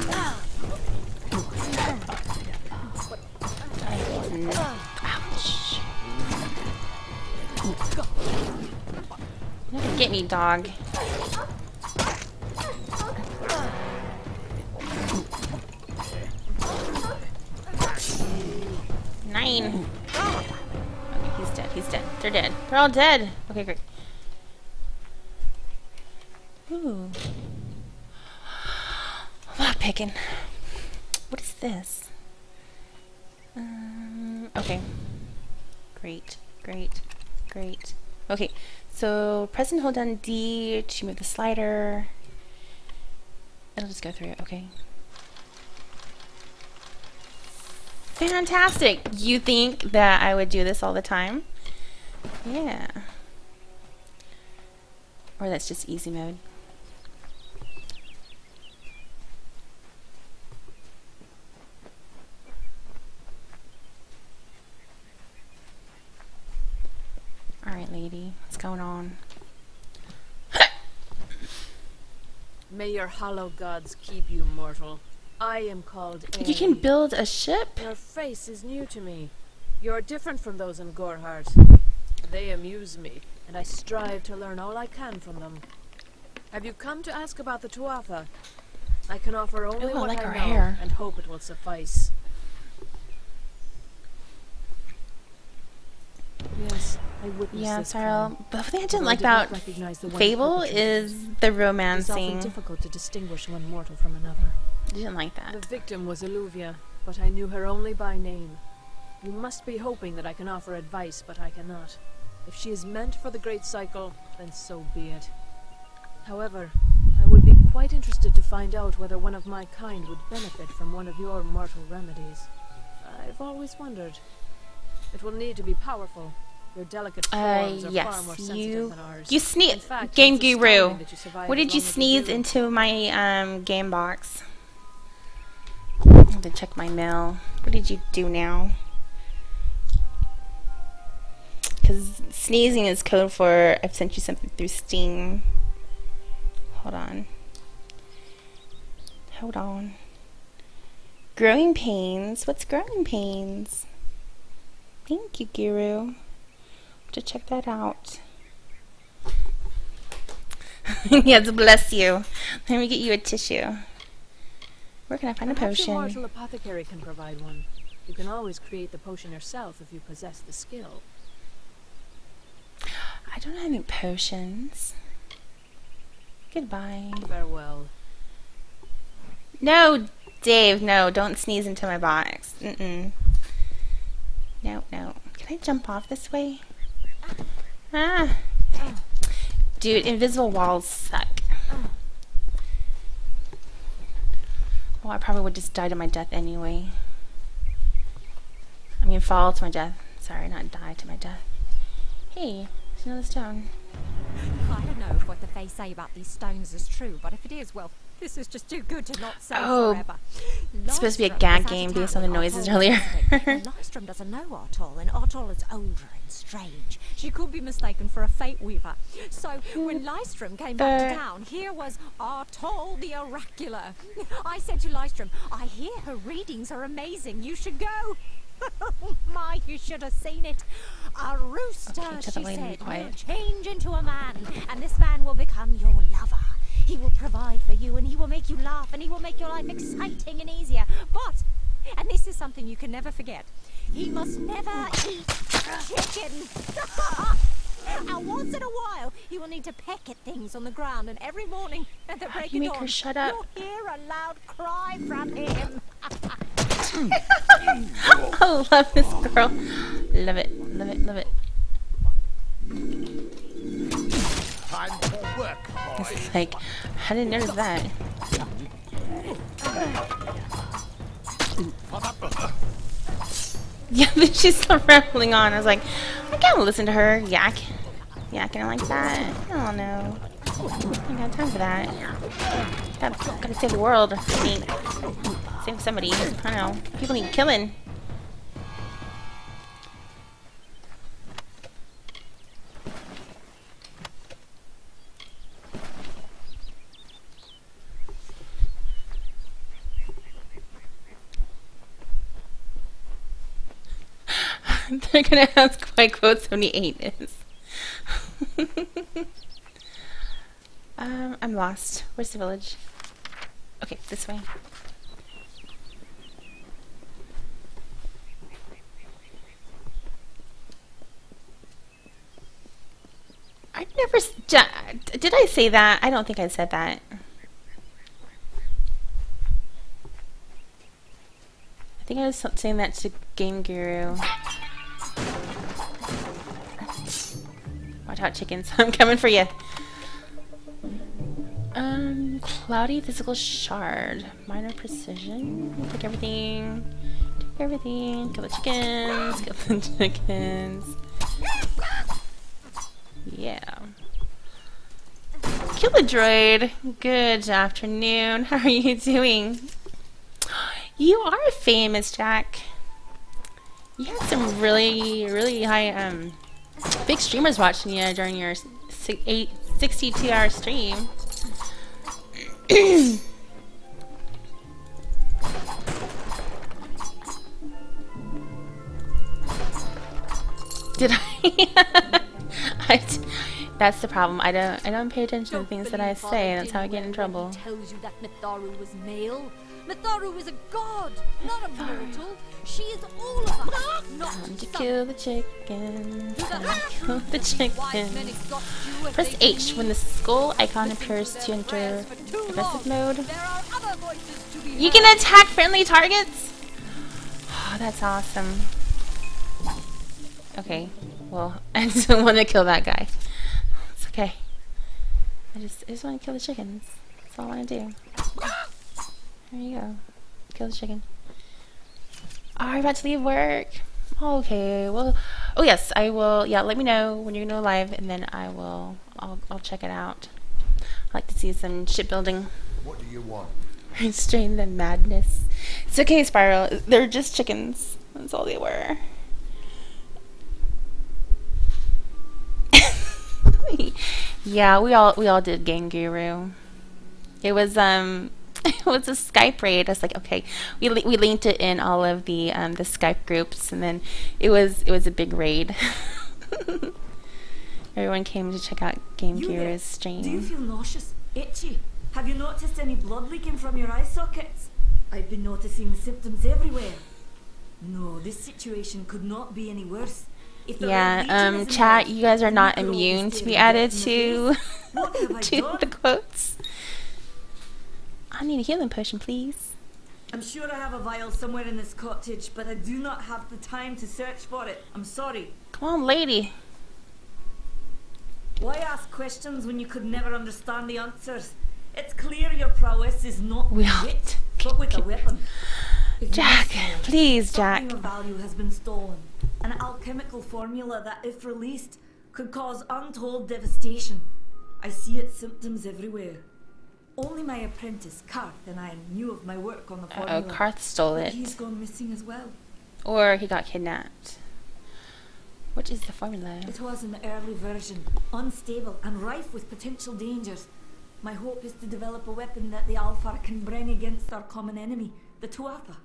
Ouch. Get me, dog. Nine. Okay, he's dead. He's dead. They're dead. They're all dead. Okay, great. Ooh. Lock picking. What is this? Okay. Great. Great. Great. Okay. So press and hold down D to move the slider. It'll just go through it. Okay. Fantastic! You think that I would do this all the time? Yeah. Or that's just easy mode. Alright, lady. What's going on? May your hollow gods keep you mortal. I am called Eri. You can build a ship? Your face is new to me. You're different from those in Gorhart. They amuse me, and I strive to learn all I can from them. Have you come to ask about the Tuatha? I can offer only Ooh, I what like I her know, hair. and hope it will suffice. Yes, I witnessed Yeah, this Cyril. crime. But the thing I didn't Although like did not about recognize the one Fable perpetrator. is the It's often romancing. difficult to distinguish one mortal from another. I didn't like that. The victim was Illuvia, but I knew her only by name. You must be hoping that I can offer advice, but I cannot. If she is meant for the Great Cycle, then so be it. However, I would be quite interested to find out whether one of my kind would benefit from one of your mortal remedies. I've always wondered. It will need to be powerful. Your delicate forms are far more sensitive than ours. You sneeze, In fact, Game it's Guru. astounding that you survived What did as you long as sneeze do. into my game box? I have to check my mail. What did you do now? Because sneezing is code for I've sent you something through Steam. Hold on. Hold on. Growing pains. What's growing pains? Thank you, Guru. To check that out. Yes, bless you. Let me get you a tissue. Where can I find a Perhaps potion? your mortal apothecary can provide one. You can always create the potion yourself if you possess the skill. I don't have any potions. Goodbye. Farewell. No, Dave, no, don't sneeze into my box. Mm-mm. No, no. Can I jump off this way? Ah. Dude, invisible walls suck. Well, I probably would just die to my death anyway. I mean, fall to my death. Sorry, not die to my death. Hey, there's another stone. I don't know if what the Fae say about these stones is true, but if it is, well, this is just too good to not say forever. It's supposed to be a Lystrom gag was out game of based town on the with noises Artol earlier. visiting. Lystrom doesn't know Artol, and Artol is older and strange. She could be mistaken for a fate weaver. So when Lystrom came back to town, here was Artol the Oracular. I said to Lystrom, I hear her readings are amazing. You should go. Oh my, you should have seen it. A rooster, Okay, she tell the lady to be said, will quiet. change into a man, and this man will become your lover. He will provide for you, and he will make you laugh, and he will make your life exciting and easier. But, and this is something you can never forget, he must never eat chicken. And once in a while, he will need to peck at things on the ground, and every morning at the break you of make dawn, her shut up? you'll hear a loud cry from him. I love this girl. Love it, love it, love it. Time for work, boy. It's like, I didn't notice that. Yeah, but she's still rambling on. I was like, I can't listen to her yakking like that. I don't know. I ain't got time for that. Gotta save the world. I mean, save somebody. I don't know. People need killing. They're gonna ask why quote 78 is. I'm lost. Where's the village? Okay, this way. I never. Did I say that? I don't think I said that. I think I was saying that to Game Guru. Watch out, chickens. I'm coming for you. Cloudy physical shard. Minor precision. Take everything. Take everything. Kill the chickens. Kill the chickens. Yeah. Kill the droid. Good afternoon. How are you doing? You are famous, Jack. You had some really high, big streamers watching you during your 62-hour stream. Did I? That's the problem. I don't pay attention to things that I say, and that's how I get in trouble. Tells you that Mitharu was male. Mitharu is a god, not a mortal. She is all of us. Time to kill the chicken. Time to kill the chicken. Press H when the skull icon appears to enter aggressive mode. You can attack friendly targets? Oh, that's awesome. Okay, well, I just don't want to kill that guy. It's okay. I just want to kill the chickens. That's all I want to do. There you go. Kill the chicken. Oh, you're about to leave work. Okay, well, oh yes, I will. Yeah, let me know when you're gonna go live, and then I'll check it out. I like to see some shipbuilding. What do you want? Restrain the madness. It's okay, Spiral. They're just chickens. That's all they were. Yeah, we all did Game Guru. It was it was a Skype raid. I was like, okay, we linked it in all of the Skype groups, and then it was a big raid. Everyone came to check out Game Guru's stream. Do you feel nauseous, itchy? Have you noticed any blood leaking from your eye sockets? I've been noticing the symptoms everywhere. No, this situation could not be any worse. Yeah, chat, you guys are not immune to be added to the quotes. I need a healing potion, please. I'm sure I have a vial somewhere in this cottage, but I do not have the time to search for it. I'm sorry. Come on, lady. Why ask questions when you could never understand the answers? It's clear your prowess is not with wit, but with a weapon. Jack, please, Jack. Something of value has been stolen. An alchemical formula that, if released, could cause untold devastation. I see its symptoms everywhere. Only my apprentice, Karth, and I knew of my work on the formula. Karth stole it. He's gone missing as well. Or he got kidnapped. What is the formula? It was an early version, unstable and rife with potential dangers. My hope is to develop a weapon that the Alfar can bring against our common enemy, the Tuatha.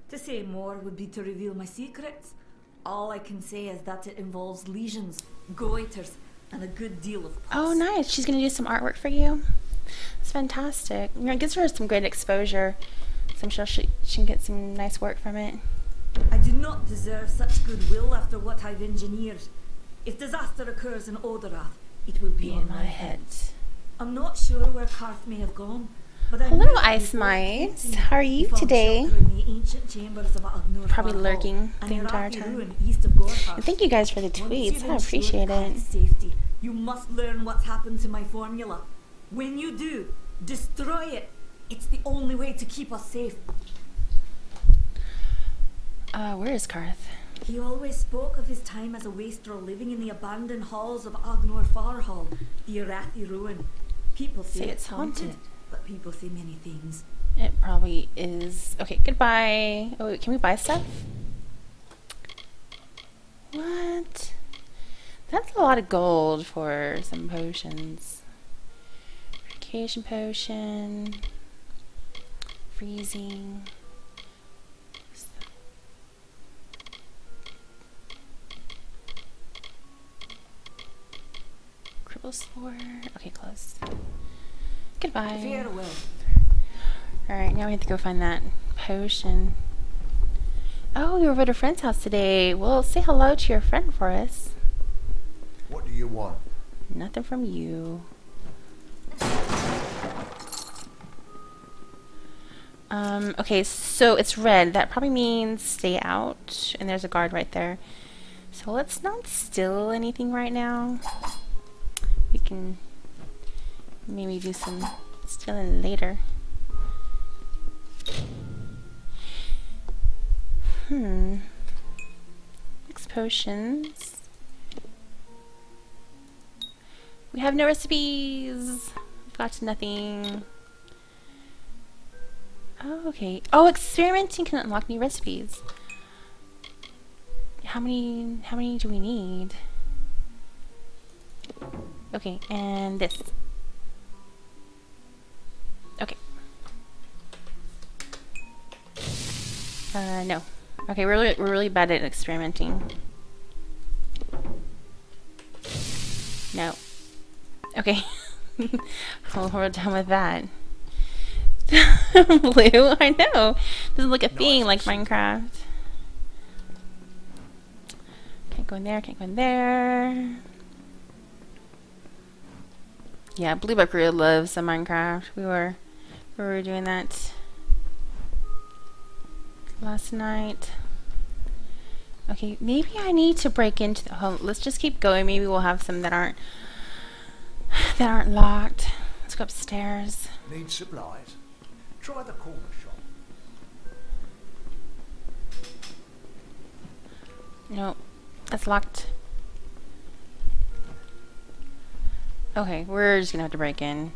To say more would be to reveal my secrets. All I can say is that it involves lesions, goiters, and a good deal of pus. Oh, nice. She's going to do some artwork for you. It's fantastic. You know, it gives her some great exposure. So I'm sure she can get some nice work from it. I do not deserve such goodwill after what I've engineered. If disaster occurs in Odorath, it will be on my head. I'm not sure where Karth may have gone. Hello, Ice Mice. How are you today? Probably lurking the entire time. And thank you guys for the tweets. I appreciate it. Safety, you must learn what's happened to my formula. When you do, destroy it. It's the only way to keep us safe. Where is Karth? He always spoke of his time as a wastrel living in the abandoned halls of Agnor Farhall, the Arathi ruin. People say it's haunted. But people say many things. It probably is. Okay, goodbye. Oh, wait, can we buy stuff? What? That's a lot of gold for some potions. Purification potion. Freezing. Cripple Spore. Okay, close. Goodbye. Alright, now we have to go find that potion. Oh, you were at a friend's house today. Well, say hello to your friend for us. What do you want? Nothing from you. Okay, so it's red. That probably means stay out. And there's a guard right there. So let's not steal anything right now. We can maybe do some stealing later. Mix potions. We have no recipes. We've got nothing. Oh, okay. Oh, experimenting can unlock new recipes. How many do we need? Okay, and this. Okay. No. Okay, we're really bad at experimenting. No. Okay. Well, we're done with that. Blue, I know. Doesn't look a thing like Minecraft. go in there, can't go in there. Yeah, Blue Buck really loves some Minecraft. We were doing that last night. Okay, maybe I need to break into the home. Let's just keep going. Maybe we'll have some that aren't locked. Let's go upstairs. Need supplies? Try the corner shop. Nope, that's locked. Okay, we're just gonna have to break in.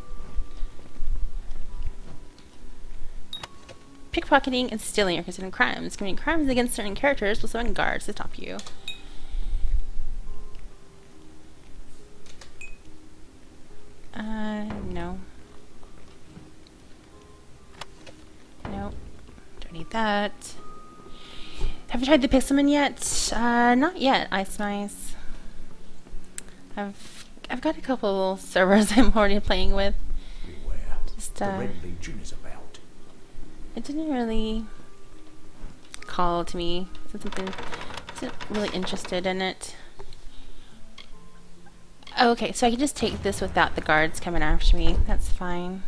Pickpocketing and stealing are considered crimes. Committing crimes against certain characters will summon guards to stop you. No. Nope. Don't need that. Have you tried the Pixelman yet? Not yet, Ice Mice. I've got a couple servers I'm already playing with. Beware. Just the Red Legion is about. It didn't really call to me. Something wasn't really interested in it. Okay, so I can just take this without the guards coming after me. That's fine.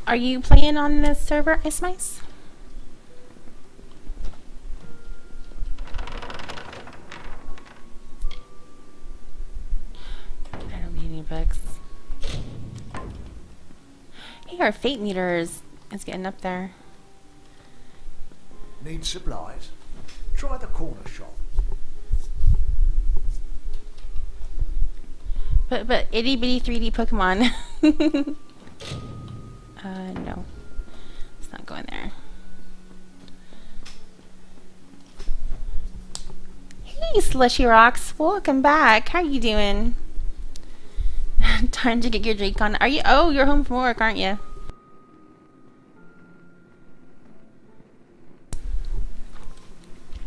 Are you playing on this server, Ice Mice? I don't need any books. Hey, our fate meter is getting up there. Need supplies? Try the corner shop. But itty bitty 3D Pokemon. No. Let's not go in there. Hey, Slushy Rocks. Welcome back. How are you doing? Time to get your drink on. Are you? Oh, you're home from work, aren't you?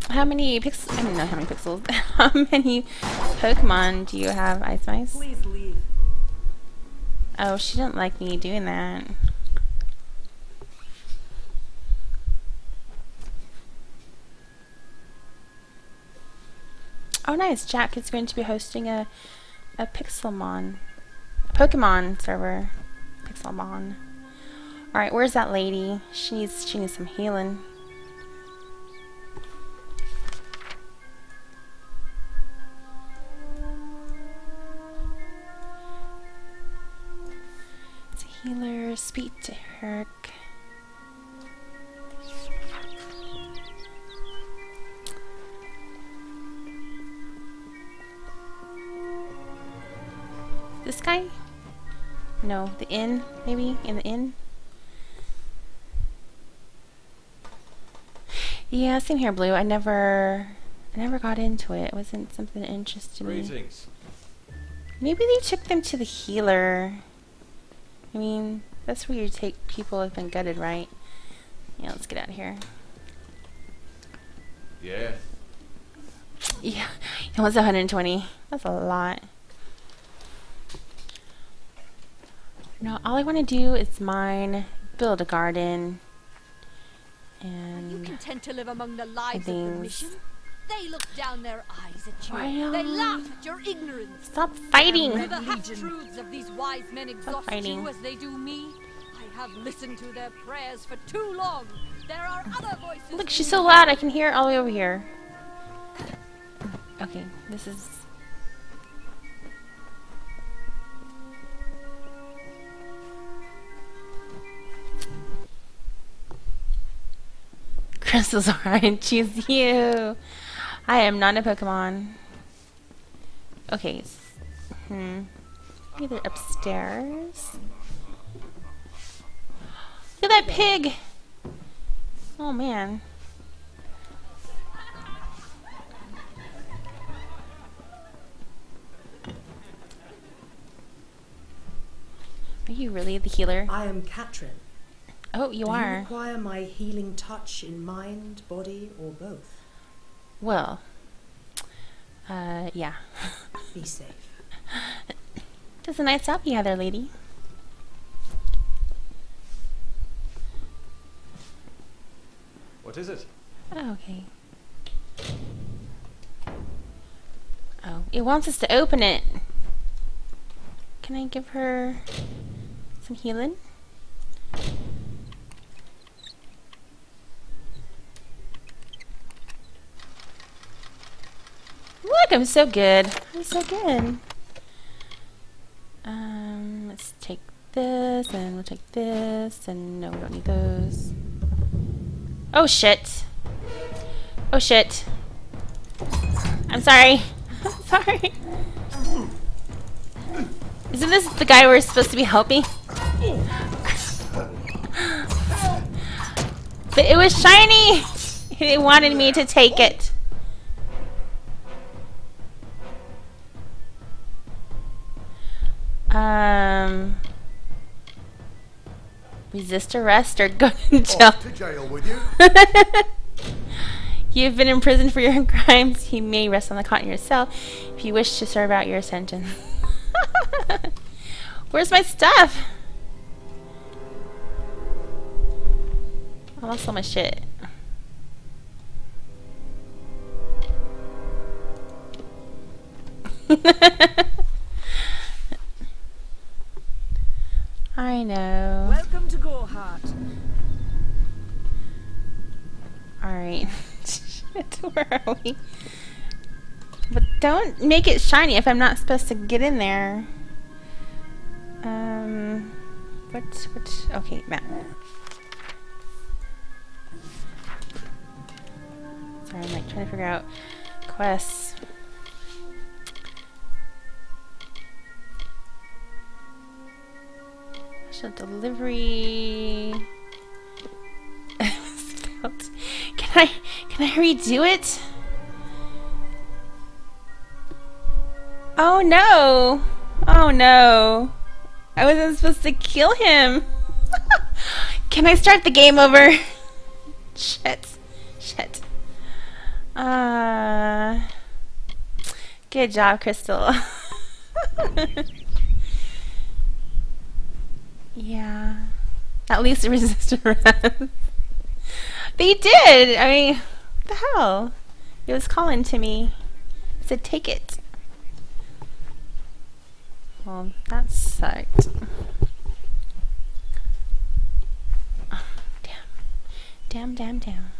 How many pixels? I don't know how many pixels. How many Pokemon do you have, Ice Mice? Please leave. Oh, she didn't like me doing that. Oh, nice. Jack is going to be hosting a Pixelmon, a Pokemon server. Pixelmon. All right, where's that lady? She needs some healing. It's a healer. Speak to her. This guy? No, the inn, maybe? In the inn? Yeah, same here, Blue. I never got into it. It wasn't something that interested me. Greetings. Maybe they took them to the healer. I mean, that's where you take people who've been gutted, right? Yeah, let's get out of here. Yeah. Yeah, it was 120. That's a lot. No, all I want to do is mine, build a garden, and Are you content to live among the lives of the things. mission? They look down their eyes at you. Why, They laugh at your ignorance. Stop fighting! Do the half-truths of these wise men exhaust fighting. you as they do me? I have listened to their prayers for too long. There are other voices. Look, she's so loud. I can hear it all the way over here. Okay, this is... Crystal's alright. Choose you. I am not a Pokemon. Okay. Either upstairs. Look at that pig! Oh man. Are you really the healer? I am Katrin. Oh, you Do are. you require my healing touch in mind, body, or both? Well, yeah. Be safe. Does a nice help you, other lady. What is it? Oh, okay. Oh, it wants us to open it. Can I give her some healing? Look, I'm so good. I'm so good. Let's take this, and we'll take this, and no, we don't need those. Oh shit. Oh shit. I'm sorry. I'm sorry. Isn't this the guy we're supposed to be helping? But it was shiny! He wanted me to take it. Resist arrest or go to jail. Off to jail with you. You've been imprisoned for your crimes. You may rest on the cot in your cell if you wish to serve out your sentence. Where's my stuff? I lost all my shit. I know. Welcome to Gorhart. Alright. Shit, where are we? But don't make it shiny if I'm not supposed to get in there. Okay, map. Sorry, I'm like trying to figure out quests. Special delivery. Can I redo it? Oh no! Oh no! I wasn't supposed to kill him. Can I start the game over? Shit. Shit. Good job, Crystal. Yeah. At least it resisted arrest. They did! I mean, what the hell? It was calling to me. It said, take it. Well, that sucked. Oh, damn. Damn.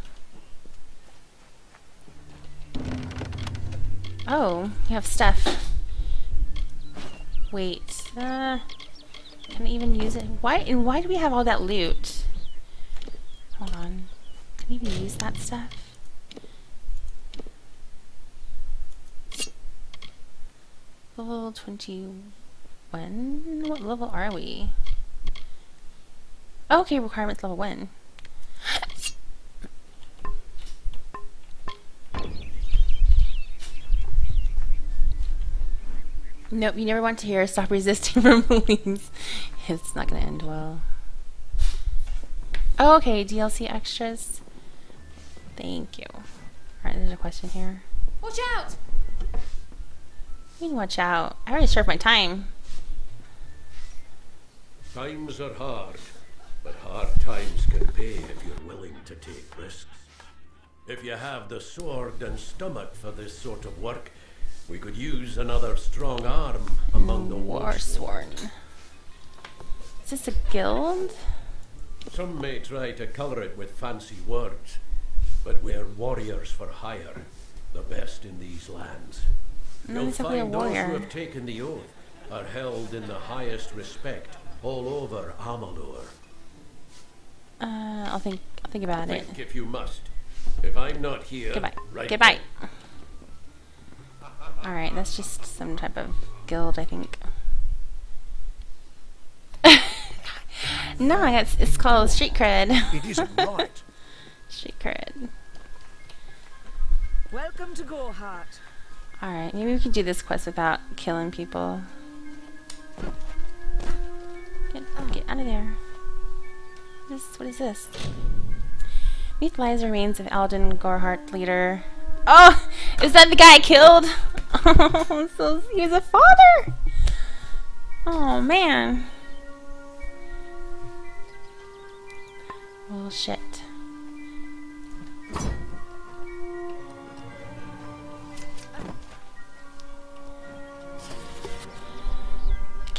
Oh, you have stuff. Wait. Can I even use it? Why do we have all that loot? Hold on. Can I even use that stuff? Level 21? What level are we? Oh, okay, requirements level 1. Nope, you never want to hear stop resisting from police. It's not gonna end well. Oh, okay, DLC extras. Thank you. Alright, there's a question here. Watch out! You can watch out. I already served my time. Times are hard, but hard times can pay if you're willing to take risks. If you have the sword and stomach for this sort of work, we could use another strong arm among the Warsworn. Is this a guild? Some may try to color it with fancy words, but we're warriors for hire, the best in these lands. You'll exactly find a those warrior. who have taken the oath are held in the highest respect all over Amalur. I'll think about it. Think if you must. If I'm not here, Goodbye. right Goodbye. Alright, that's just some type of guild, I think. No, it's called street cred. It isn't right. Street cred. Welcome to Gorhart. Alright, maybe we can do this quest without killing people. Get out of there. What is this? Meet lies the remains of Alden Gorhart, leader. Oh! Is that the guy I killed? Oh, so he was a father! Oh, man. Well, shit.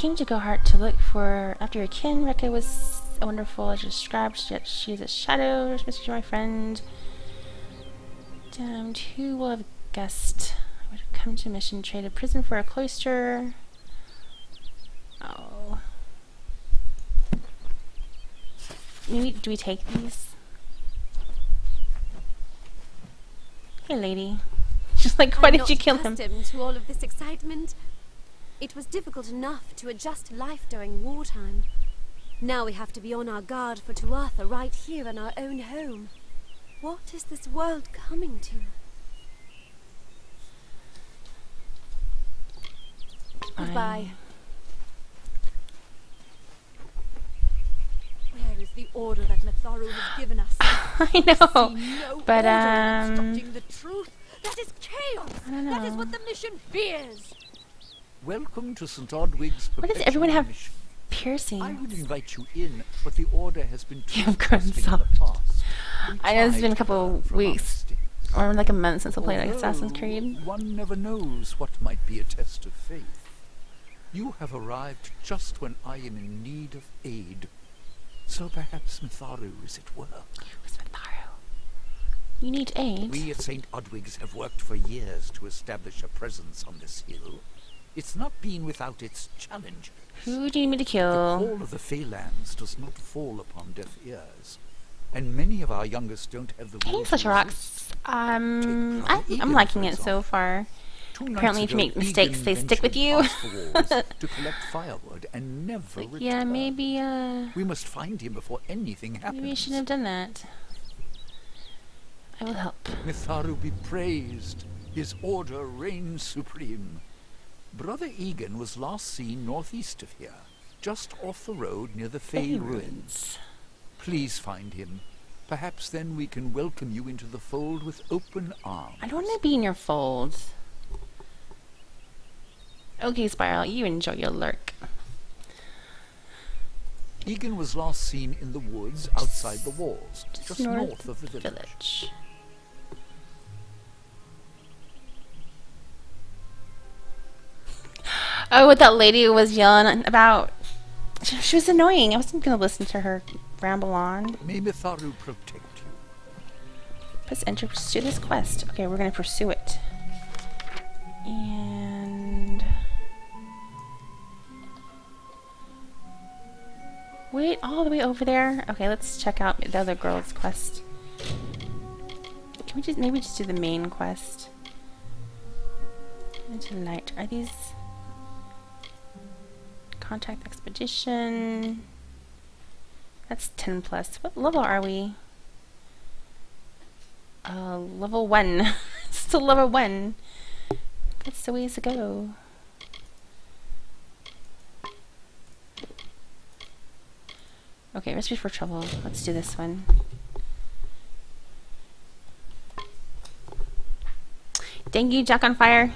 came to Gohart to look for after your kin. Rekka was wonderful as described, yet she is a shadow. Mr. My friend. Damned, who will have guessed? I would have come to mission, trade a prison for a cloister. Oh. Maybe, do we take these? Hey, lady. Just like, why did you kill him? I'm not accustomed to all of this excitement. It was difficult enough to adjust to life during wartime. Now we have to be on our guard for Tuatha right here in our own home. What is this world coming to? Goodbye. Where is the order that Mitharu has given us? I know, no but the truth. That is chaos. I don't know. That is what the mission fears. Welcome to St. Odwig's Why does everyone have piercings? I would invite you in, but the order has been I've grown soft. I know it's been a couple weeks, or like a month since I played like Assassin's Creed. One never knows what might be a test of faith. You have arrived just when I am in need of aid. So perhaps Mitharu is at work. Who's Mitharu? You need aid? We at St. Odwig's have worked for years to establish a presence on this hill. It's not been without its challenges. Who do you need me to kill? The call of the Feylands does not fall upon deaf ears. And many of our youngest don't have the will. Hey, Fletcher Rocks. I'm liking it so far. Apparently, if you make mistakes, they stick with you. To collect firewood and never return. Yeah, maybe, we must find him before anything happens. Maybe I shouldn't have done that. I will help. Mitharu be praised. His order reigns supreme. Brother Egan was last seen northeast of here, just off the road near the Fey Ruins. Please find him. Perhaps then we can welcome you into the fold with open arms. I don't want to be in your fold. Okay, Spiral, you enjoy your lurk. Egan was last seen in the woods outside the walls, just north of the village. Oh, what that lady was yelling about. She was annoying. I wasn't going to listen to her ramble on. May Mitharu protect you. Press enter to pursue this quest. Okay, we're going to pursue it. And... wait, all the way over there? Okay, let's check out the other girl's quest. Can we just maybe just do the main quest? Into night. Are these... contact expedition. That's 10 plus. What level are we? Level 1. Still level 1. That's the ways to go. Okay, recipe for trouble. Let's do this one. Dang you, Jack on fire.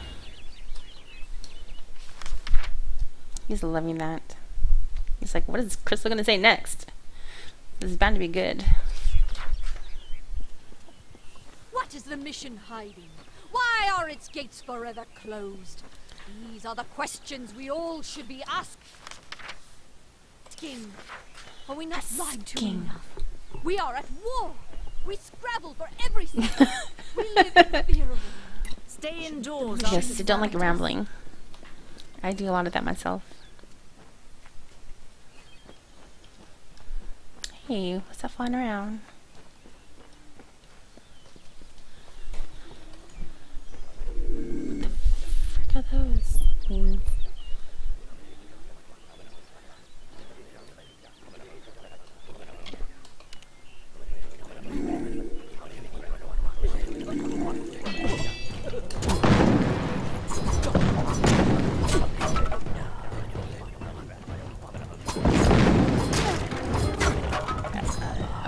He's loving that. He's like, what is Crystal gonna say next? This is bound to be good. What is the mission hiding? Why are its gates forever closed? These are the questions we all should be asked. King, are we not lied to enough? We are at war. We scrabble for everything. We live in fear of war. Stay indoors. Yes, I don't like rambling. I do a lot of that myself. Hey, what's that flying around? What the frick are those things?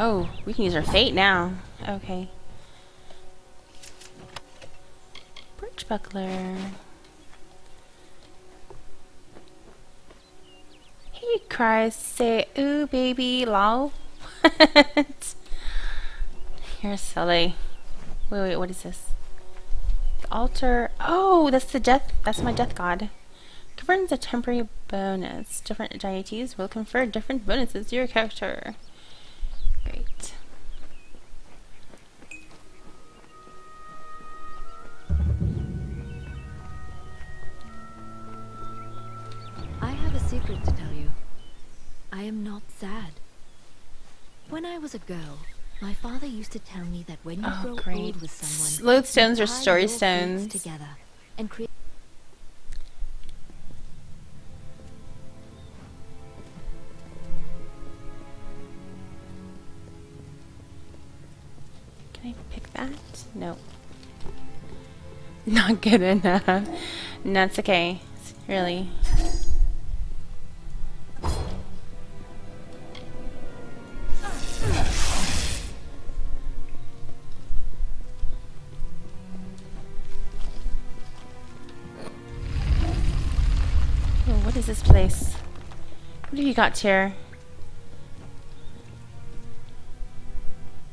Oh, we can use our fate now. Okay. Birch buckler. He cries, say, ooh, baby, lol. You're silly. Wait, what is this? The altar. Oh, that's the death. That's my death god. Governs a temporary Bonus. Different deities will confer different bonuses to your character. Great. I have a secret to tell you. I am not sad. When I was a girl, my father used to tell me that when you grow old with someone, Lodestones or tie story your fates stones together and create. Can I pick that? No. Not good enough. No, it's okay. Really. Oh, what is this place? What have you got here?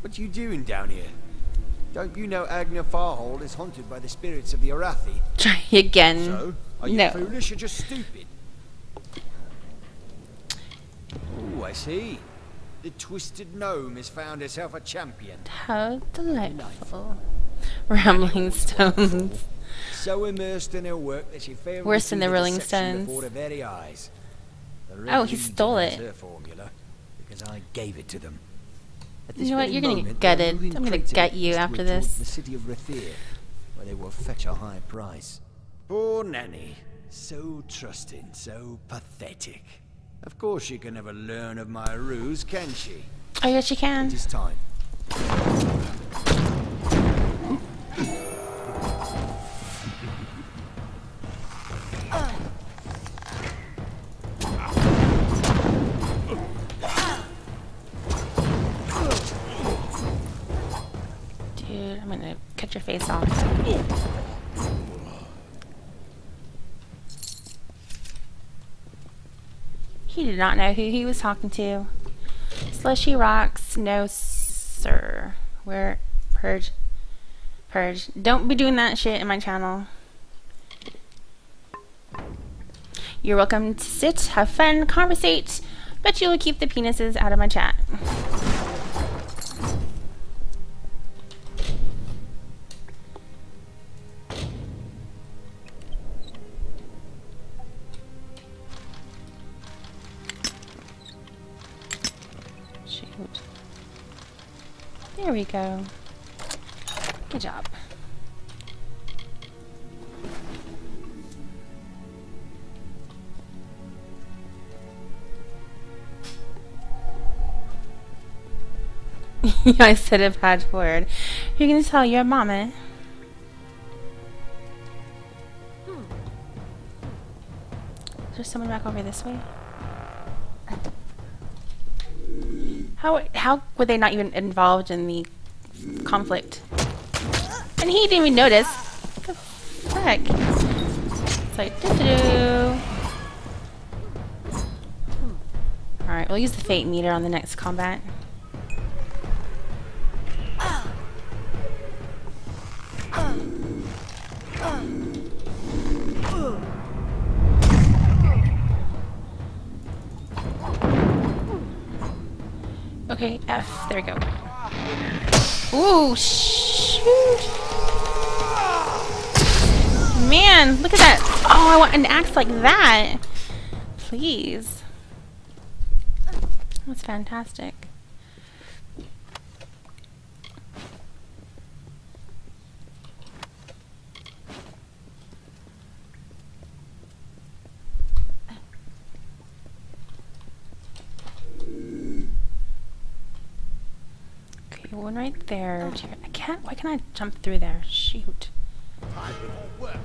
What are you doing down here? Don't you know Agna Farhold is haunted by the spirits of the Arathi? Try again. So, are you No. foolish or just stupid? Oh, I see. The Twisted Gnome has found herself a champion. How delightful. Rambling Stones. So immersed in her work that she failed Worse to than see the Rolling deception Stones. before her very eyes. The Red Oh, he Legion stole has it. her formula because I gave it to them. At You this know what? very You're gonna moment, get they're gutted. moving I'm gonna crates of gut it you after eastward towards this. the city of Rathir, where they will fetch a high price. Poor Nanny, so trusting, so pathetic. Of course she can never learn of my ruse, can she? Oh, yes, you can. It is time. Dude, I'm gonna cut your face off. He did not know who he was talking to. Slushy rocks, no sir. Where purge. Purge. Don't be doing that shit in my channel. You're welcome to sit, have fun, conversate, but you'll keep the penises out of my chat. Shoot. There we go. Good job. I said a bad word. You're gonna tell your mama. Is there someone back over this way? How were they not even involved in the conflict? And he didn't even notice. What the frick? It's like doo-doo-doo. Alright, we'll use the fate meter on the next combat. Okay, F. There we go. Ooh, shoot. Man, look at that. Oh, I want an axe like that. Please. That's fantastic. Okay, one right there. I can't. Why can't I jump through there? Shoot. Time for more work,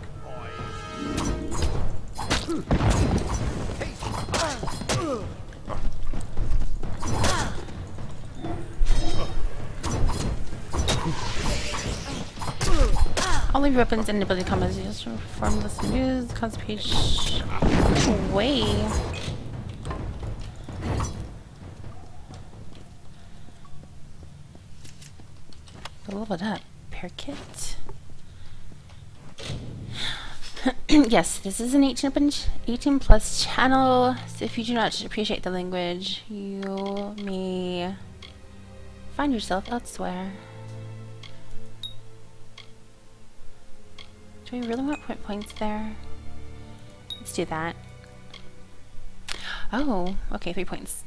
All of your weapons and ability combos used to perform this moves, cause page away. Level it up. Repair kit. Yes, this is an 18 plus channel, so if you do not appreciate the language, you may find yourself elsewhere. Do we really want points there? Let's do that. Oh, okay, 3 points.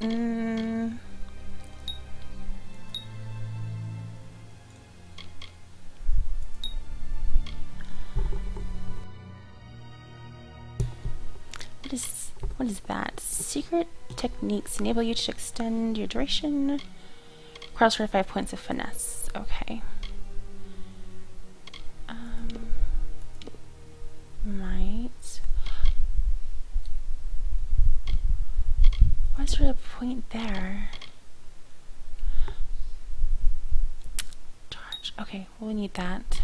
What is that? Secret techniques enable you to extend your duration. Requires 5 points of finesse. Okay. Might. Why is there a point there? Charge. Okay, well, we need that.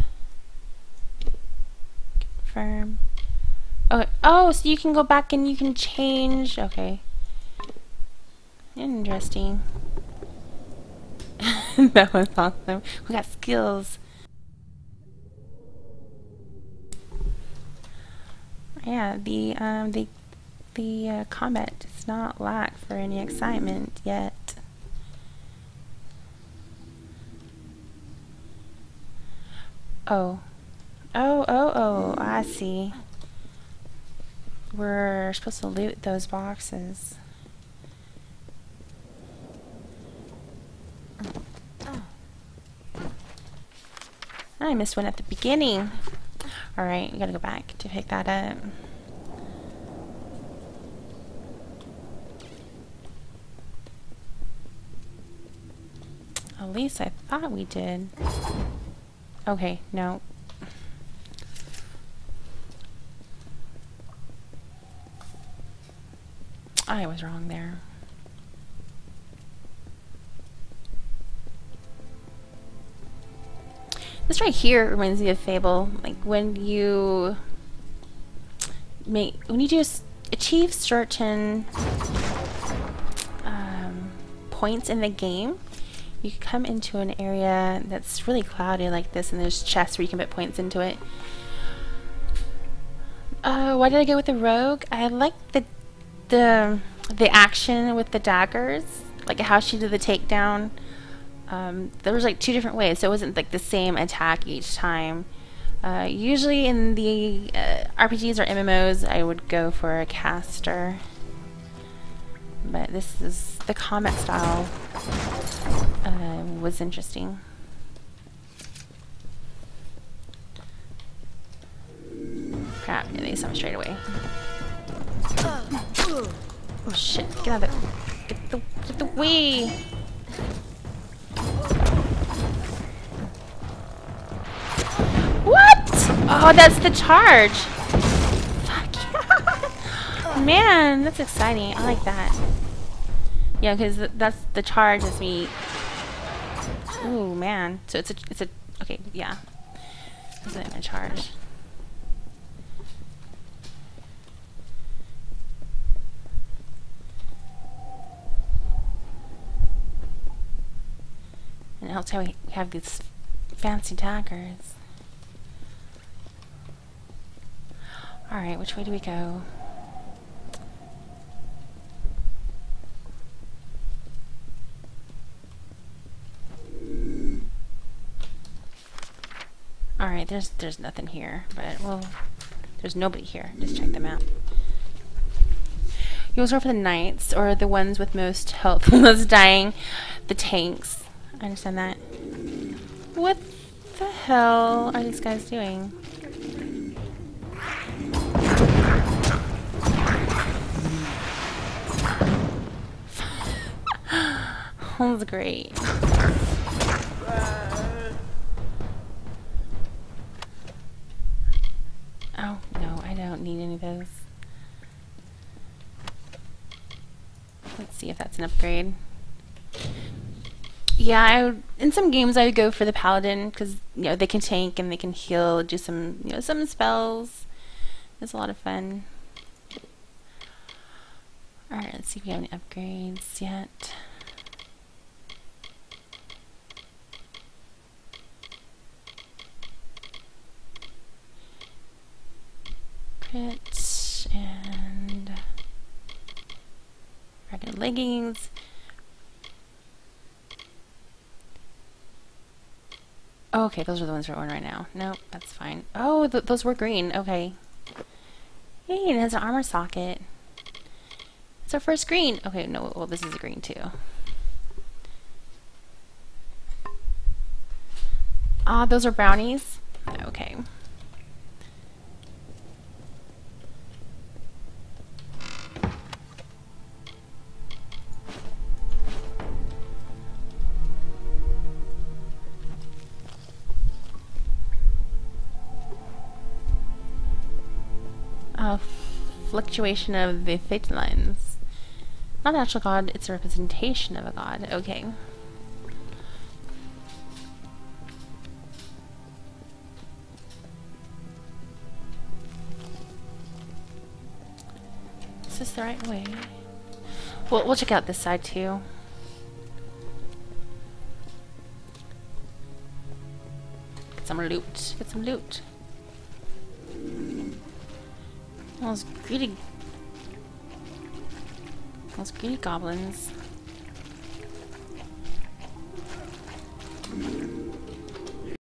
Confirm. Okay. Oh, so you can go back and you can change. Okay. Interesting. That was awesome. We got skills. Yeah, the combat does not lack for any excitement yet. Oh, I see. We're supposed to loot those boxes. I missed one at the beginning. Alright, we gotta go back to pick that up. At least I thought we did. Okay, no. I was wrong there. This right here reminds me of Fable. Like when you achieve certain points in the game, you come into an area that's really cloudy like this, and there's chests where you can put points into it. Why did I go with the rogue? I like the action with the daggers, like how she did the takedown. There was like 2 different ways, so it wasn't like the same attack each time. Usually in the RPGs or MMOs, I would go for a caster, but this is the combat style. Was interesting. Crap! They saw me straight away. Oh shit! Get out of there! Get the way! What? Oh, that's the charge. Fuck yeah! Man, that's exciting. I like that. Yeah, because that's the charge is me. Ooh, man. So it's a okay, yeah. This isn't a charge. And it helps how we have these fancy daggers. Alright, which way do we go? Alright, there's nothing here, but well, there's nobody here. Just check them out. You always go for the knights, or the ones with most health, most dying, the tanks. I understand that. What the hell are these guys doing? That was great. Oh, no, I don't need any of those. Let's see if that's an upgrade. Yeah, in some games I would go for the paladin because they can tank and they can heal, do some some spells. It's a lot of fun. All right, let's see if we have any upgrades yet. outfit and dragon leggings. Oh, okay, those are the ones we're wearing right now. Nope, that's fine. Oh, those were green. Okay. Hey, it has an armor socket. It's our first green. Okay, no, well, this is a green too. Ah, those are brownies. Okay. Fluctuation of the fate lines. Not an actual god, it's a representation of a god. Okay. Is this the right way? We'll check out this side too. Get some loot. Get some loot. Those greedy goblins.